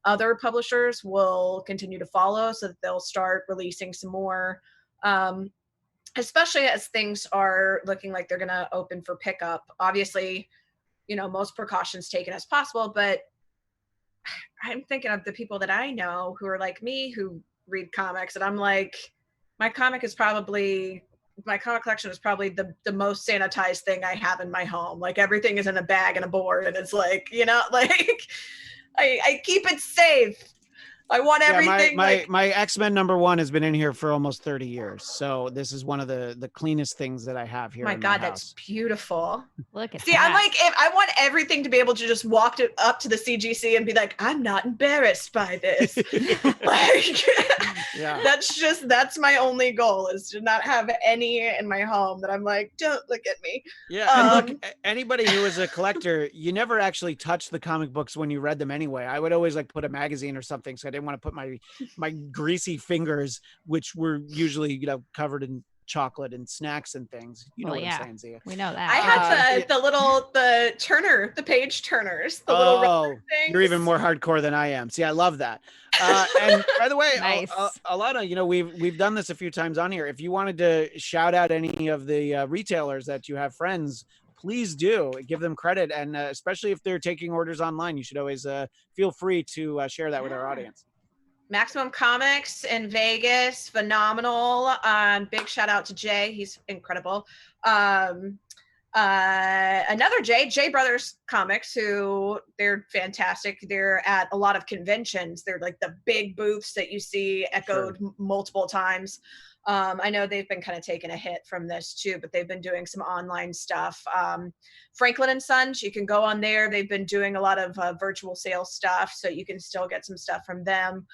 Speaker 4: other publishers will continue to follow, so that they'll start releasing some more, especially as things are looking like they're going to open for pickup. Obviously, most precautions taken as possible, but I'm thinking of the people that I know who are like me, who read comics, and I'm like, my comic collection is probably the most sanitized thing I have in my home. Like, everything is in a bag and a board, and it's like, like I keep it safe. I want everything.
Speaker 2: My X-Men #1 has been in here for almost 30 years. So this is one of the cleanest things that I have here.
Speaker 4: My God, that's beautiful.
Speaker 3: Look at
Speaker 4: See,
Speaker 3: that.
Speaker 4: I'm like, if I want everything to be able to just walk up to the CGC and be like, I'm not embarrassed by this. Like,
Speaker 2: yeah.
Speaker 4: That's my only goal, is to not have any in my home that I'm like, don't look at me.
Speaker 2: Yeah, and look, anybody who is a collector, you never actually touch the comic books when you read them anyway. I would always like put a magazine or something, so I didn't want to put my greasy fingers, which were usually covered in chocolate and snacks and things. You know what I'm saying, Xia.
Speaker 3: We know that.
Speaker 4: I have the page turners, the little rubber things.
Speaker 2: You're even more hardcore than I am. See, I love that. And by the way,
Speaker 3: Nice.
Speaker 2: Alana, we've done this a few times on here. If you wanted to shout out any of the retailers that you have friends, please do give them credit. And especially if they're taking orders online, you should always feel free to share that with our audience.
Speaker 4: Maximum Comics in Vegas, phenomenal. Big shout out to Jay, he's incredible. Another J Brothers Comics, who they're fantastic. They're at a lot of conventions. They're like the big booths that you see echoed multiple times. I know they've been kind of taking a hit from this too, but they've been doing some online stuff. Franklin and Sons, you can go on there. They've been doing a lot of virtual sales stuff, so you can still get some stuff from them.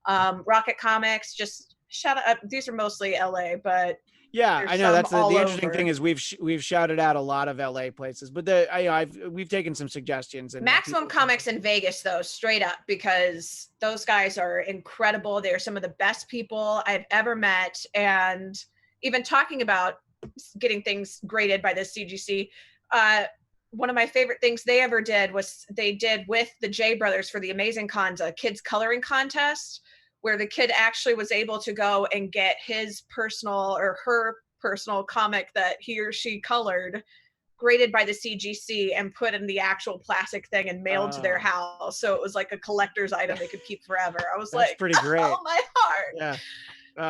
Speaker 4: Rocket Comics, just shout out. These are mostly LA, but
Speaker 2: yeah, I know that's the interesting thing is we've shouted out a lot of LA places, but we've taken some suggestions. And
Speaker 4: Maximum Comics in Vegas, though, straight up, because those guys are incredible. They're some of the best people I've ever met, and even talking about getting things graded by the CGC. One of my favorite things they ever did was they did with the J Brothers for the Amazing Cons a kids coloring contest, where the kid actually was able to go and get his personal or her personal comic that he or she colored graded by the CGC and put in the actual plastic thing and mailed to their house. So it was like a collector's item they could keep forever. I was like,
Speaker 2: pretty great.
Speaker 4: Oh, my heart.
Speaker 2: Yeah.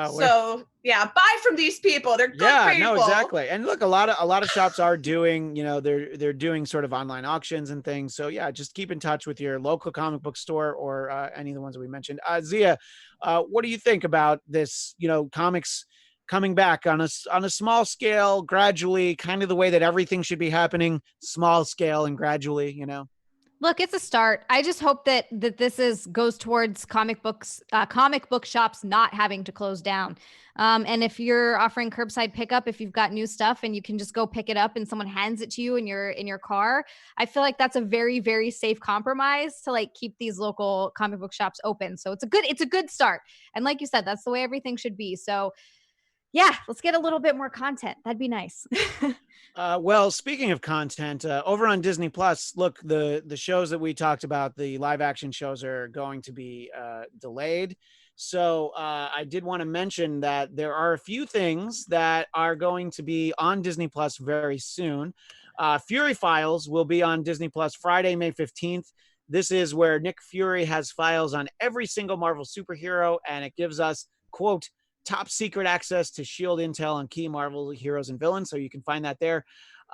Speaker 4: So yeah, buy from these people. They're good people.
Speaker 2: No, exactly. And look, a lot of shops are doing, they're doing sort of online auctions and things. So yeah, just keep in touch with your local comic book store or any of the ones that we mentioned. Xia, what do you think about this? Comics coming back on a small scale, gradually, kind of the way that everything should be happening, small scale and gradually.
Speaker 3: Look, it's a start. I just hope that this goes towards comic book shops not having to close down. And if you're offering curbside pickup, if you've got new stuff and you can just go pick it up and someone hands it to you in your car, I feel like that's a very, very safe compromise to like keep these local comic book shops open. So it's a good start. And like you said, that's the way everything should be. So yeah, let's get a little bit more content. That'd be nice.
Speaker 2: Well, speaking of content, over on Disney Plus, look, the shows that we talked about, the live action shows are going to be delayed. So I did want to mention that there are a few things that are going to be on Disney Plus very soon. Fury Files will be on Disney Plus Friday, May 15th. This is where Nick Fury has files on every single Marvel superhero, and it gives us, quote, top secret access to S.H.I.E.L.D. intel on key Marvel heroes and villains. So you can find that there.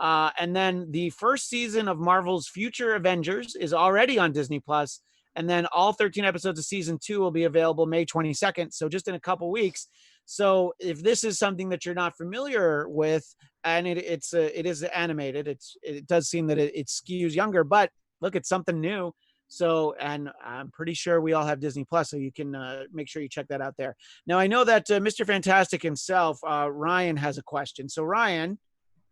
Speaker 2: And then the first season of Marvel's Future Avengers is already on Disney Plus. And then all 13 episodes of season 2 will be available May 22nd. So just in a couple weeks. So if this is something that you're not familiar with, and it is animated, it does seem that it skews younger, but look, it's something new. So, and I'm pretty sure we all have Disney Plus, so you can make sure you check that out there. Now, I know that Mr. Fantastic himself, Ryan, has a question. So, Ryan,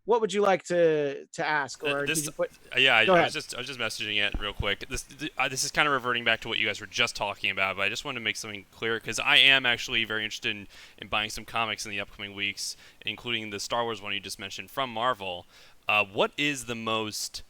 Speaker 2: what would you like to ask? Or
Speaker 5: this,
Speaker 2: did you put?
Speaker 5: Yeah, I
Speaker 2: Go ahead.
Speaker 5: was just messaging it real quick. This is kind of reverting back to what you guys were just talking about, but I just wanted to make something clear because I am actually very interested in buying some comics in the upcoming weeks, including the Star Wars one you just mentioned from Marvel. What is the most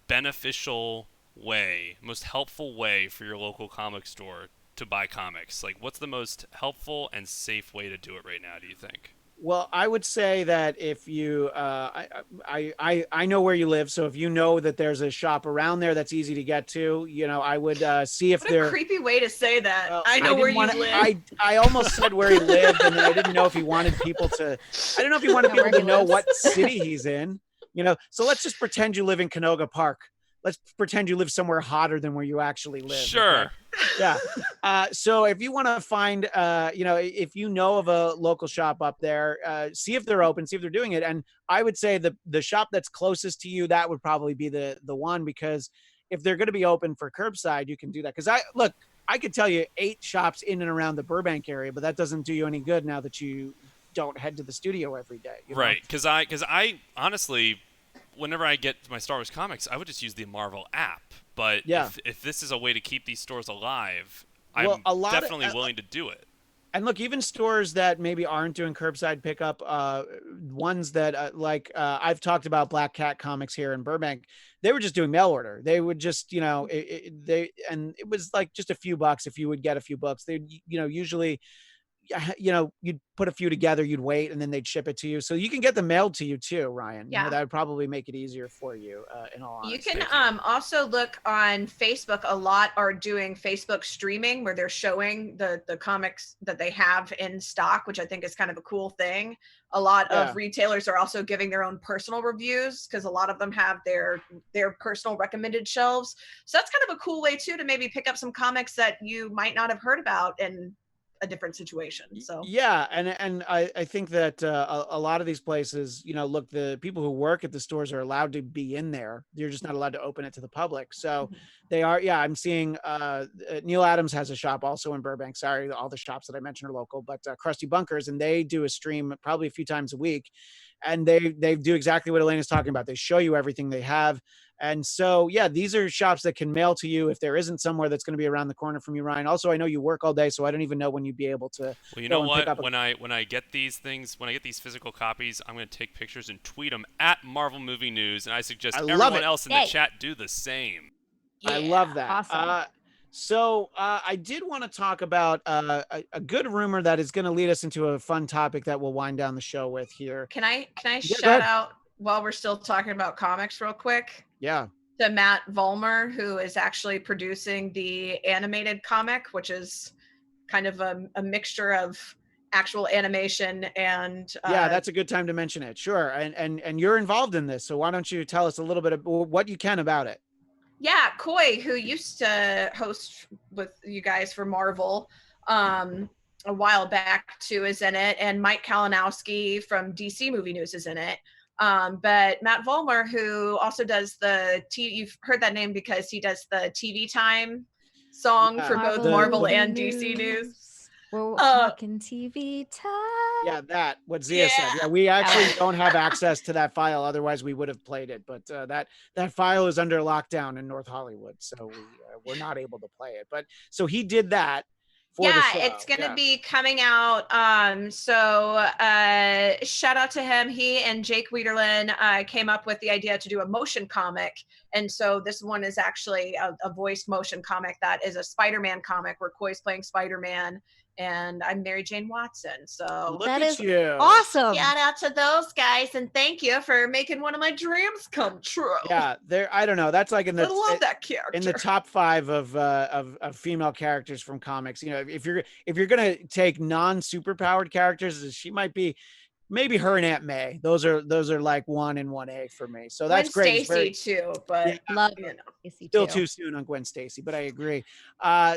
Speaker 5: beneficial way, most helpful way for your local comic store to buy comics? Like, what's the most helpful and safe way to do it right now, do you think?
Speaker 2: Well, I would say that if you, I know where you live, so if you know that there's a shop around there that's easy to get to, I would see if
Speaker 4: What a
Speaker 2: they're.
Speaker 4: creepy way to say that.
Speaker 2: Well,
Speaker 4: I know where you
Speaker 2: live.
Speaker 4: live.
Speaker 2: I almost said where he lived, and I didn't know if he wanted people to. I don't know if he wanted people to know what city he's in. So let's just pretend you live in Canoga Park. Let's pretend you live somewhere hotter than where you actually live.
Speaker 5: Sure.
Speaker 2: Okay? Yeah. So if you want to find, if you know of a local shop up there, see if they're open, see if they're doing it. And I would say the shop that's closest to you, that would probably be the one, because if they're going to be open for curbside, you can do that. Because I could tell you 8 shops in and around the Burbank area, but that doesn't do you any good now that you don't head to the studio every day.
Speaker 5: Right. Because I honestly, whenever I get my Star Wars comics, I would just use the Marvel app. But if this is a way to keep these stores alive, I'm definitely willing to do it.
Speaker 2: And look, even stores that maybe aren't doing curbside pickup, ones that I've talked about Black Cat Comics here in Burbank, they were just doing mail order. They would just, it was like just a few bucks if you would get a few books. They, usually, you'd put a few together, you'd wait, and then they'd ship it to you. So you can get them mailed to you too, Ryan.
Speaker 4: Yeah.
Speaker 2: That would probably make it easier for you, in all honesty.
Speaker 4: You can also look on Facebook. A lot are doing Facebook streaming where they're showing the comics that they have in stock, which I think is kind of a cool thing. A lot of retailers are also giving their own personal reviews because a lot of them have their personal recommended shelves. So that's kind of a cool way too to maybe pick up some comics that you might not have heard about in a different situation. So
Speaker 2: and I think that a lot of these places, look, the people who work at the stores are allowed to be in there. You're just not allowed to open it to the public. So they are. Yeah, I'm seeing Neil Adams has a shop also in Burbank. Sorry, all the shops that I mentioned are local, but Krusty Bunkers, and they do a stream probably a few times a week, and they do exactly what Elena's talking about. They show you everything they have. And so, these are shops that can mail to you if there isn't somewhere that's going to be around the corner from you, Ryan. Also, I know you work all day, so I don't even know when you'd be able to.
Speaker 5: Well, you know what? When I get these things, when I get these physical copies, I'm going to take pictures and tweet them at Marvel Movie News, and I suggest everyone else in the chat do the same.
Speaker 2: Yeah. I love that.
Speaker 3: Awesome.
Speaker 2: So I did want to talk about a good rumor that is going to lead us into a fun topic that we'll wind down the show with here.
Speaker 4: Can I shout out while we're still talking about comics real quick?
Speaker 2: Yeah.
Speaker 4: To Matt Vollmer, who is actually producing the animated comic, which is kind of a mixture of actual animation and
Speaker 2: that's a good time to mention it. Sure. And you're involved in this, so why don't you tell us a little bit of what you can about it?
Speaker 4: Yeah, Coy, who used to host with you guys for Marvel a while back too, is in it, and Mike Kalinowski from DC Movie News is in it. But Matt Vollmer, who also does you've heard that name because he does the TV Time song for both Marvel and DC News.
Speaker 3: We're talking TV time.
Speaker 2: Yeah, what Xia said. Yeah, we actually don't have access to that file. Otherwise, we would have played it. But that file is under lockdown in North Hollywood, so we're not able to play it. But so he did that.
Speaker 4: It's going to be coming out. So shout out to him. He and Jake Wiederlin came up with the idea to do a motion comic. And so this one is actually a voiced motion comic that is a Spider-Man comic where Koi's playing Spider-Man and I'm Mary Jane Watson. So
Speaker 2: Look
Speaker 3: That
Speaker 2: at
Speaker 3: is
Speaker 2: you.
Speaker 3: awesome.
Speaker 4: shout out to those guys, and thank you for making one of my dreams come true.
Speaker 2: Yeah, there. I don't know. That's like in
Speaker 4: I
Speaker 2: the
Speaker 4: love that character.
Speaker 2: in the top 5 of female characters from comics. You know, if you're gonna take non-superpowered characters, she might be. Maybe her and Aunt May. Those are like 1 and 1A for me. So that's
Speaker 4: Gwen
Speaker 2: great. It's
Speaker 4: Stacy
Speaker 2: very,
Speaker 4: too, but
Speaker 2: Yeah.
Speaker 3: Love
Speaker 4: you know.
Speaker 3: Stacy
Speaker 2: still
Speaker 3: too.
Speaker 2: too soon on Gwen Stacy, but I agree.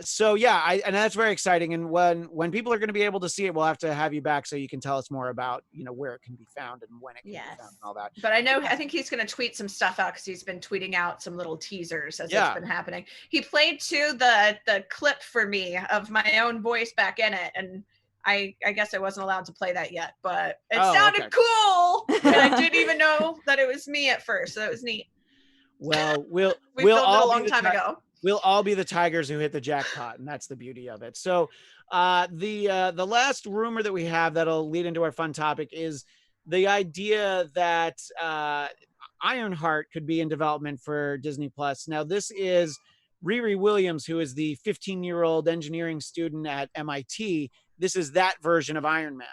Speaker 2: So yeah, and that's very exciting. And when people are going to be able to see it, we'll have to have you back so you can tell us more about, you know, where it can be found and when it can be
Speaker 4: Yes.
Speaker 2: found and all that.
Speaker 4: But I think he's going to tweet some stuff out because he's been tweeting out some little teasers as
Speaker 2: Yeah.
Speaker 4: it's been happening. He played too the clip for me of my own voice back in it, and I guess I wasn't allowed to play that yet, but it sounded
Speaker 2: okay.
Speaker 4: cool, and I didn't even know that it was me at first, so it was neat.
Speaker 2: Well, we'll
Speaker 4: We
Speaker 2: we'll
Speaker 4: filmed it a
Speaker 2: all
Speaker 4: long
Speaker 2: be the
Speaker 4: time ago.
Speaker 2: We'll all be the Tigers who hit the jackpot, and that's the beauty of it. So, the last rumor that we have that'll lead into our fun topic is the idea that Ironheart could be in development for Disney Plus. Now, this is Riri Williams, who is the 15-year-old engineering student at MIT. This is that version of Iron Man.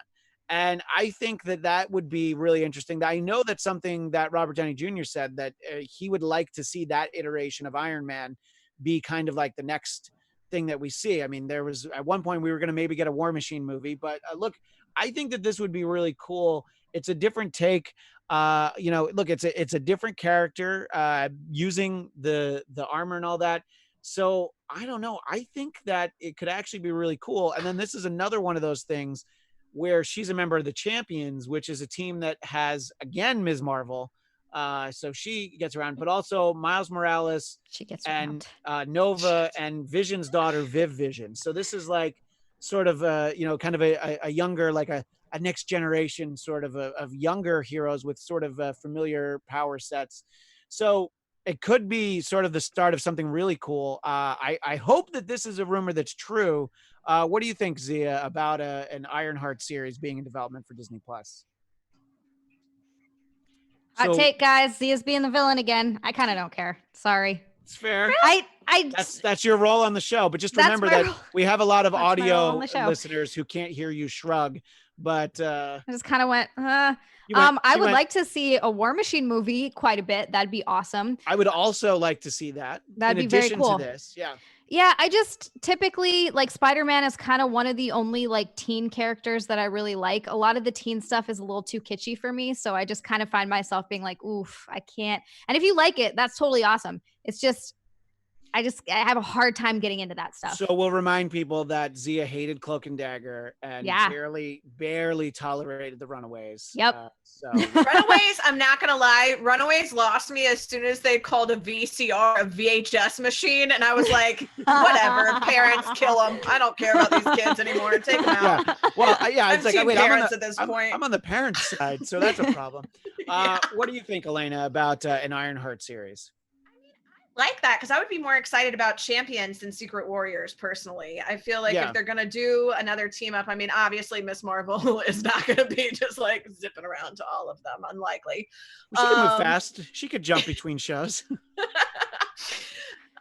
Speaker 2: And I think that would be really interesting. I know that's something that Robert Downey Jr. said, that he would like to see that iteration of Iron Man be kind of like the next thing that we see. I mean, there was at one point we were going to maybe get a War Machine movie, but look, I think that this would be really cool. It's a different take. You know, look, it's a different character using the armor and all that. So I don't know. I think that it could actually be really cool. And then this is another one of those things where she's a member of the Champions, which is a team that has, again, Ms. Marvel. So she gets around, but also Miles Morales
Speaker 3: She gets
Speaker 2: and
Speaker 3: around.
Speaker 2: Nova and Vision's daughter, Viv Vision. So this is like sort of you know, kind of a younger, like a next generation sort of younger heroes with sort of familiar power sets. So it could be sort of the start of something really cool. I hope that this is a rumor that's true. What do you think, Xia, about an Ironheart series being in development for Disney Plus?
Speaker 3: Hot take, guys. Zia's being the villain again. I kind of don't care. Sorry.
Speaker 2: It's fair. That's your role on the show, but just remember that we have a lot of audio listeners who can't hear you shrug. But
Speaker 3: I just kind of went. I would like to see a War Machine movie quite a bit. That'd be awesome.
Speaker 2: I would also like to see that.
Speaker 3: That'd be very cool. To this,
Speaker 2: yeah.
Speaker 3: Yeah, I just typically like Spider-Man is kind of one of the only like teen characters that I really like. A lot of the teen stuff is a little too kitschy for me. So I just kind of find myself being like, oof, I can't. And if you like it, that's totally awesome. It's just, I have a hard time getting into that stuff.
Speaker 2: So we'll remind people that Xia hated Cloak and Dagger and barely tolerated the Runaways.
Speaker 3: Yep.
Speaker 4: Runaways, I'm not going to lie. Runaways lost me as soon as they called a VCR a VHS machine. And I was like, whatever, parents kill them. I don't care about these kids anymore. Take them out.
Speaker 2: Yeah. Well, yeah, it's
Speaker 4: I'm
Speaker 2: like, wait,
Speaker 4: parents at this point.
Speaker 2: I'm on the parents' side, so that's a problem. What do you think, Elena, about an Ironheart series?
Speaker 4: Like that, because I would be more excited about Champions than Secret Warriors personally. I feel like if they're gonna do another team up, I mean, obviously Miss Marvel is not gonna be just like zipping around to all of them. Unlikely.
Speaker 2: She could move fast. She could jump between shows.
Speaker 4: But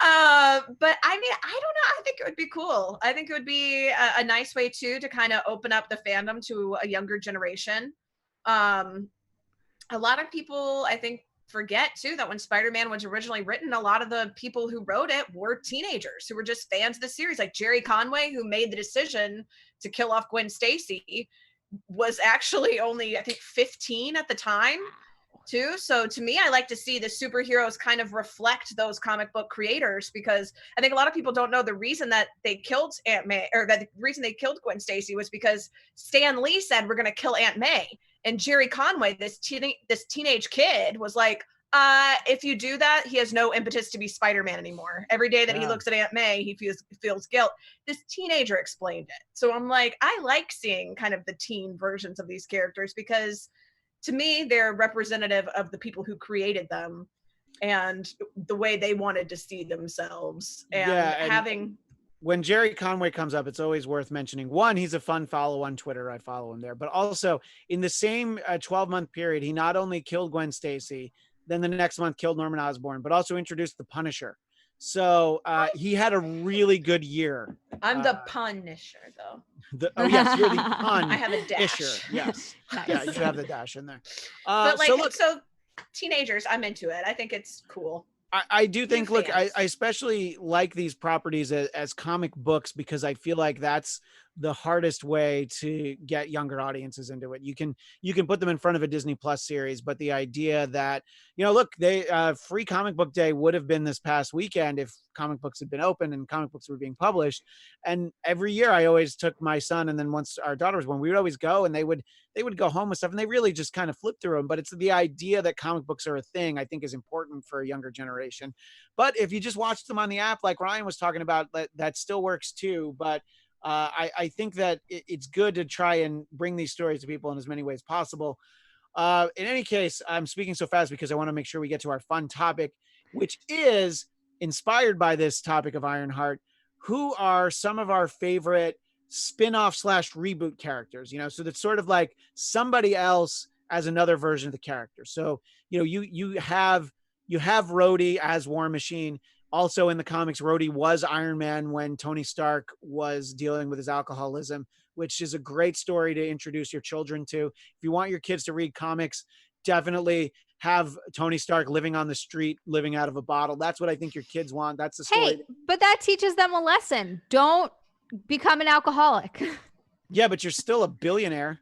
Speaker 4: I mean, I don't know. I think it would be cool. I think it would be a nice way too to kind of open up the fandom to a younger generation. A lot of people, I think, forget too that when Spider-Man was originally written, a lot of the people who wrote it were teenagers who were just fans of the series. Like Jerry Conway, who made the decision to kill off Gwen Stacy, was actually only, I think, 15 at the time too. So to me, I like to see the superheroes kind of reflect those comic book creators, because I think a lot of people don't know the reason that they killed Aunt May, or that the reason they killed Gwen Stacy was because Stan Lee said, we're going to kill Aunt May. And Jerry Conway, this teenage kid, was like, if you do that, he has no impetus to be Spider-Man anymore. Every day that he looks at Aunt May, he feels guilt. This teenager explained it. So I'm like, I like seeing kind of the teen versions of these characters, because to me, they're representative of the people who created them and the way they wanted to see themselves. And
Speaker 2: when Jerry Conway comes up, it's always worth mentioning. One, he's a fun follow on Twitter. I follow him there. But also in the same 12-month period, he not only killed Gwen Stacy, then the next month killed Norman Osborn, but also introduced the Punisher. So he had a really good year.
Speaker 4: I'm the punisher, though.
Speaker 2: Oh yes, you're the
Speaker 4: I have a dash.
Speaker 2: Fisher. Yes.
Speaker 3: Nice.
Speaker 2: Yeah, you should have the dash in there.
Speaker 4: But like,
Speaker 2: so look,
Speaker 4: so teenagers, I'm into it. I think it's cool.
Speaker 2: I do think, look, I
Speaker 4: fans.
Speaker 2: especially like these properties as comic books because I feel like that's the hardest way to get younger audiences into it. You can put them in front of a Disney Plus series, but the idea that, look, they free comic book day would have been this past weekend if comic books had been open and comic books were being published. And every year I always took my son, and then once our daughter was born, we would always go, and they would go home with stuff, and they really just kind of flip through them. But it's the idea that comic books are a thing, I think, is important for a younger generation. But if you just watch them on the app, like Ryan was talking about, that still works too. But I think that it's good to try and bring these stories to people in as many ways possible. In any case, I'm speaking so fast because I want to make sure we get to our fun topic, which is inspired by this topic of Ironheart. Who are some of our favorite spin-off / reboot characters? So that's sort of like somebody else as another version of the character. So, you have Rhodey as War Machine. Also in the comics, Rhodey was Iron Man when Tony Stark was dealing with his alcoholism, which is a great story to introduce your children to. If you want your kids to read comics, definitely have Tony Stark living on the street, living out of a bottle. That's what I think your kids want. That's the story.
Speaker 3: Hey, but that teaches them a lesson. Don't become an alcoholic.
Speaker 2: Yeah, but you're still a billionaire.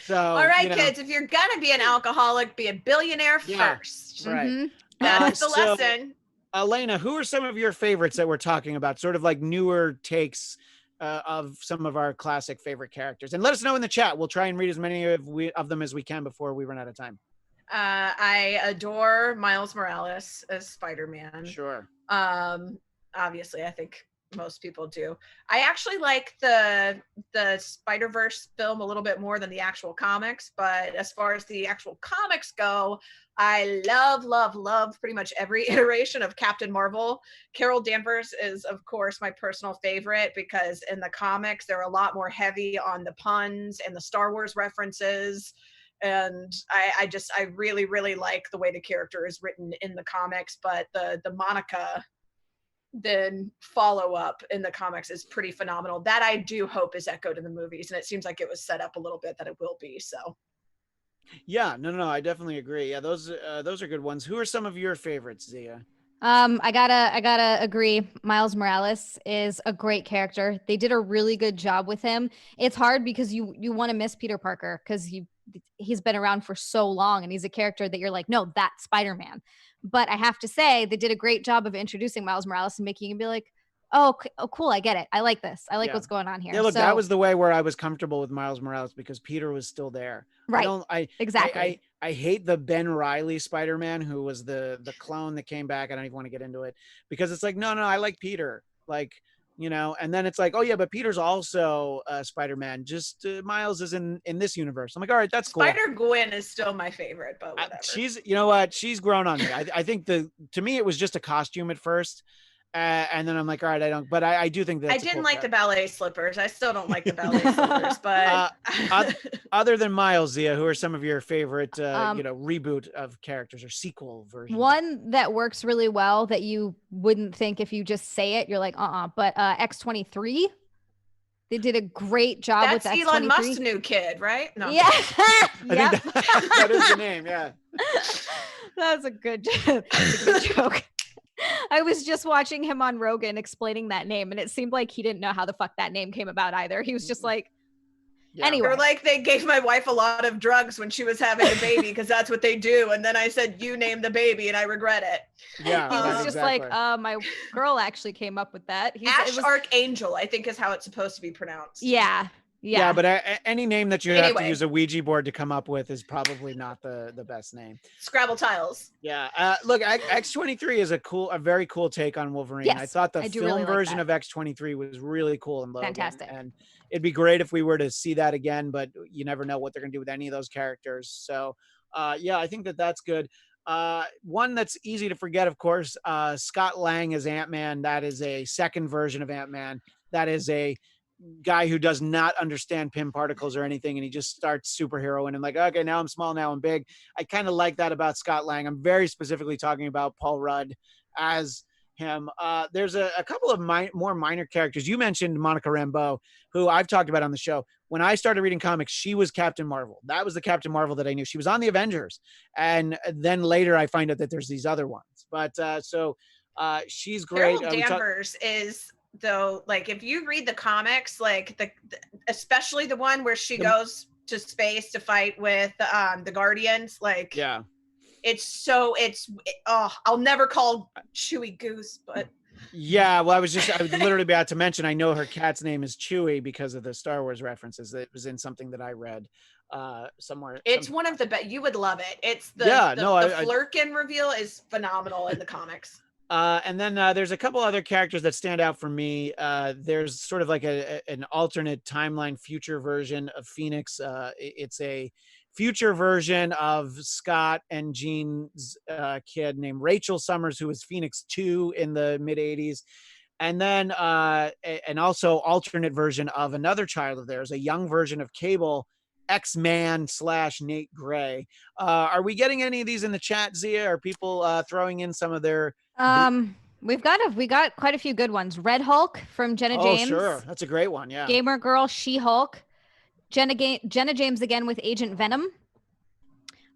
Speaker 2: So,
Speaker 4: all right, kids, if you're gonna be an alcoholic, be a billionaire first.
Speaker 2: Right.
Speaker 3: Mm-hmm.
Speaker 4: That's the lesson.
Speaker 2: Elena, who are some of your favorites that we're talking about? Sort of like newer takes of some of our classic favorite characters. And let us know in the chat. We'll try and read as many of them as we can before we run out of time.
Speaker 4: I adore Miles Morales as Spider-Man.
Speaker 2: Sure.
Speaker 4: Obviously, I think most people do. I actually like the Spider-Verse film a little bit more than the actual comics, but as far as the actual comics go, I love pretty much every iteration of Captain Marvel. Carol Danvers is, of course, my personal favorite because in the comics, they're a lot more heavy on the puns and the Star Wars references. And I really like the way the character is written in the comics, but the Monica then follow up in the comics is pretty phenomenal. That I do hope is echoed in the movies, and it seems like it was set up a little bit that it will be. So
Speaker 2: yeah, no, I definitely agree. Yeah, those are good ones. Who are some of your favorites, Xia?
Speaker 3: I gotta agree. Miles Morales is a great character. They did a really good job with him. It's hard because you want to miss Peter Parker because he's been around for so long and he's a character that you're like, no, that's Spider-Man. But I have to say they did a great job of introducing Miles Morales and making him be like, oh, cool, I get it. I like this. I like what's going on here.
Speaker 2: Yeah, look, that was the way where I was comfortable with Miles Morales because Peter was still there.
Speaker 3: Right. Exactly.
Speaker 2: I hate the Ben Reilly Spider-Man who was the clone that came back. I don't even want to get into it because it's like, no, I like Peter. Like, and then it's like, oh yeah, but Peter's also Spider-Man. Just Miles is in this universe. I'm like, all right, that's cool.
Speaker 4: Spider-Gwen is still my favorite, but whatever.
Speaker 2: She's, you know what? She's grown on me. I think to me, it was just a costume at first. And then I'm like, all right, I do think that
Speaker 4: I didn't like the ballet slippers. I still don't like the ballet slippers, but
Speaker 2: other than Miles, Xia, who are some of your favorite, reboot of characters or sequel versions?
Speaker 3: One that works really well that you wouldn't think if you just say it, you're like, but X-23, they did a great job with
Speaker 4: That's
Speaker 3: X-23.
Speaker 4: Elon Musk's new kid, right? No.
Speaker 3: Yeah.
Speaker 2: I think that is the name. Yeah.
Speaker 3: That was a good joke. I was just watching him on Rogan explaining that name, and it seemed like he didn't know how the fuck that name came about either. He was just like, anyway.
Speaker 4: Or like they gave my wife a lot of drugs when she was having a baby because that's what they do. And then I said, you name the baby, and I regret it.
Speaker 2: Yeah,
Speaker 3: he was just like, my girl actually came up with that.
Speaker 4: Archangel, I think is how it's supposed to be pronounced.
Speaker 3: Yeah,
Speaker 2: but any name that you have to use a Ouija board to come up with is probably not the best name.
Speaker 4: Scrabble tiles.
Speaker 2: Yeah. Look, X-23 is a very cool take on Wolverine.
Speaker 3: Yes,
Speaker 2: I thought the film
Speaker 3: really
Speaker 2: version of X-23 was really cool and Logan.
Speaker 3: Fantastic.
Speaker 2: And it'd be great if we were to see that again, but you never know what they're going to do with any of those characters. So, I think that's good. One that's easy to forget, of course, Scott Lang as Ant-Man. That is a second version of Ant-Man. That is a guy who does not understand Pym particles or anything, and he just starts superhero and I'm like, okay, now I'm small, now I'm big. I kind of like that about Scott Lang. I'm very specifically talking about Paul Rudd as him. There's a couple of more minor characters. You mentioned Monica Rambeau, who I've talked about on the show. When I started reading comics, she was Captain Marvel. That was the Captain Marvel that I knew. She was on the Avengers. And then later I find out that there's these other ones. But she's great.
Speaker 4: Carol Danvers is, though, like, if you read the comics, like especially the one where she goes to space to fight with the Guardians, like,
Speaker 2: yeah.
Speaker 4: I'll never call Chewie Goose, but
Speaker 2: yeah, well, I was literally about to mention, I know her cat's name is Chewie because of the Star Wars references. It was in something that I read somewhere.
Speaker 4: It's one of the best. You would love it. It's the Flurkin reveal is phenomenal in the comics.
Speaker 2: And then there's a couple other characters that stand out for me. There's sort of like an alternate timeline future version of Phoenix. It's a future version of Scott and Jean's kid named Rachel Summers, who was Phoenix 2 in the mid 80s. And then and also alternate version of another child of theirs, a young version of Cable, X-Man / Nate Gray. Are we getting any of these in the chat, Xia? Are people throwing in some of their...
Speaker 3: we got quite a few good ones. Red Hulk from Jenna James.
Speaker 2: Oh, sure. That's a great one. Yeah.
Speaker 3: Gamer Girl, She-Hulk. Jenna James again with Agent Venom.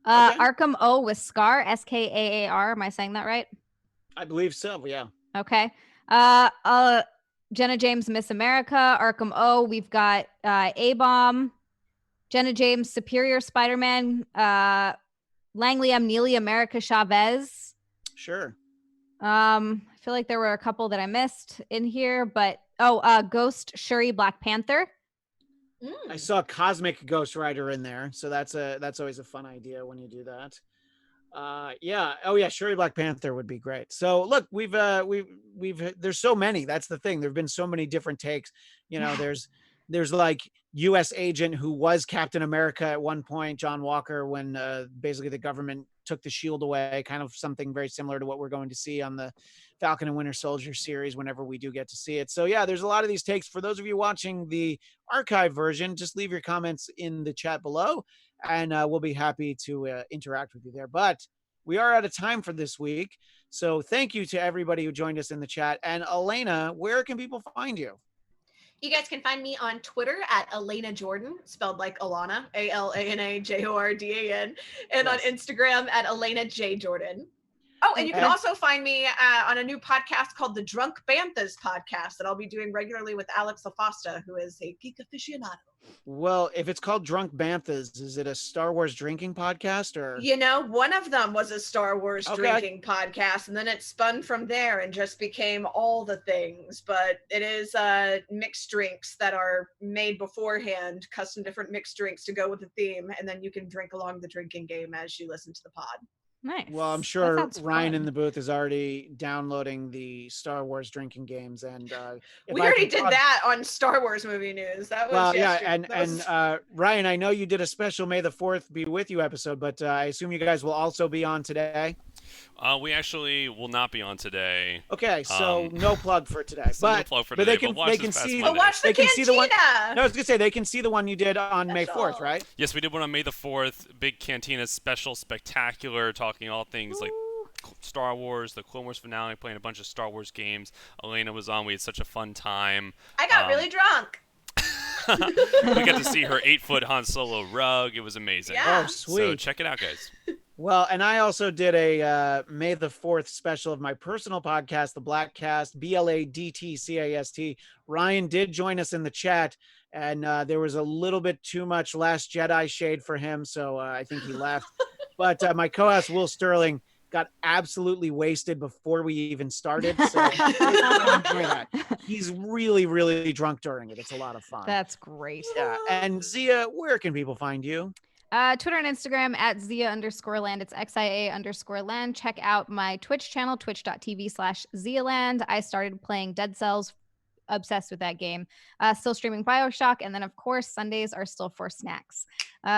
Speaker 2: Okay.
Speaker 3: Arkham O with Scar, Skaar. Am I saying that right?
Speaker 2: I believe so. Yeah.
Speaker 3: Okay. Jenna James, Miss America. Arkham O. We've got A-Bomb. Jenna James, Superior Spider-Man. Langley M. Neely, America Chavez.
Speaker 2: Sure.
Speaker 3: I feel like there were a couple that I missed in here, but Ghost Shuri, Black Panther.
Speaker 2: I saw Cosmic Ghost Rider in there, so that's always a fun idea when you do that. Yeah. Oh yeah, Shuri Black Panther would be great. So look, we've there's so many. That's the thing. There've been so many different takes. You know, there's like U.S. agent who was Captain America at one point, John Walker, when basically the government took the shield away, kind of something very similar to what we're going to see on the Falcon and Winter Soldier series whenever we do get to see it. So yeah, there's a lot of these takes. For those of you watching the archive version, just leave your comments in the chat below and we'll be happy to interact with you there. But we are out of time for this week. So thank you to everybody who joined us in the chat. And Alana, where can people find you?
Speaker 4: You guys can find me on Twitter at Alana Jordan, spelled like Alana, ALANAJORDAN, and on Instagram at Alana J. Jordan. Oh, and you can also find me on a new podcast called the Drunk Banthas podcast that I'll be doing regularly with Alex LaFosta, who is a geek aficionado.
Speaker 2: Well, if it's called Drunk Banthas, is it a Star Wars drinking podcast or?
Speaker 4: You know, one of them was a Star Wars drinking podcast, and then it spun from there and just became all the things. But it is mixed drinks that are made beforehand, custom different mixed drinks to go with the theme, and then you can drink along the drinking game as you listen to the pod.
Speaker 3: Nice.
Speaker 2: Well, I'm sure Ryan in the booth is already downloading the Star Wars drinking games, and
Speaker 4: we already did that on Star Wars movie news. That was
Speaker 2: Ryan, I know you did a special May the 4th be with you episode, but I assume you guys will also be on today.
Speaker 5: We actually will not be on today.
Speaker 2: Okay, so no plug for today.
Speaker 5: So no plug for today,
Speaker 4: watch
Speaker 2: they can see the one.
Speaker 4: Cantina.
Speaker 2: No, I was gonna say they can see the one you did on May 4th, right?
Speaker 5: Yes, we did one on May the 4th. Big Cantina special, spectacular, talking all things like Star Wars, the Clone Wars finale, playing a bunch of Star Wars games. Elena was on. We had such a fun time.
Speaker 4: I got really drunk.
Speaker 5: We got to see her 8-foot Han Solo rug. It was amazing.
Speaker 4: Yeah.
Speaker 2: Oh, sweet.
Speaker 5: So check it out, guys.
Speaker 2: Well, and I also did a May the 4th special of my personal podcast, The Blackcast, BLADTCAST. Ryan did join us in the chat, and there was a little bit too much Last Jedi shade for him, so I think he left. But my co-host, Will Sterling, got absolutely wasted before we even started. So enjoy that. He's really, really drunk during it. It's a lot of fun.
Speaker 3: That's great.
Speaker 2: Yeah. And Xia, where can people find you?
Speaker 3: Twitter and Instagram at Xia_land. It's XIA_land. Check out my Twitch channel, twitch.tv/XiaLand. I started playing Dead Cells, obsessed with that game. Still streaming BioShock. And then, of course, Sundays are still for snacks.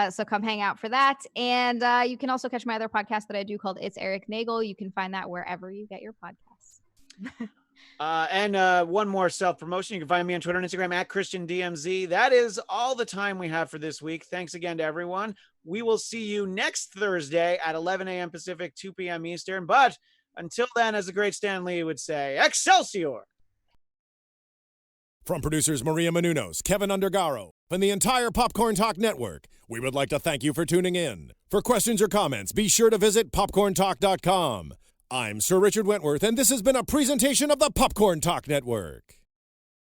Speaker 3: So come hang out for that. And you can also catch my other podcast that I do called It's Eric Nagel. You can find that wherever you get your podcasts.
Speaker 2: And one more self-promotion. You can find me on Twitter and Instagram at ChristianDMZ. That is all the time we have for this week. Thanks again to everyone. We will see you next Thursday at 11 a.m. Pacific, 2 p.m. Eastern. But Until then, as the great Stan Lee would say, Excelsior!
Speaker 1: From producers Maria Menounos, Kevin Undergaro, and the entire Popcorn Talk Network, we would like to thank you for tuning in. For questions or comments, be sure to visit popcorntalk.com. I'm Sir Richard Wentworth, and this has been a presentation of the Popcorn Talk Network.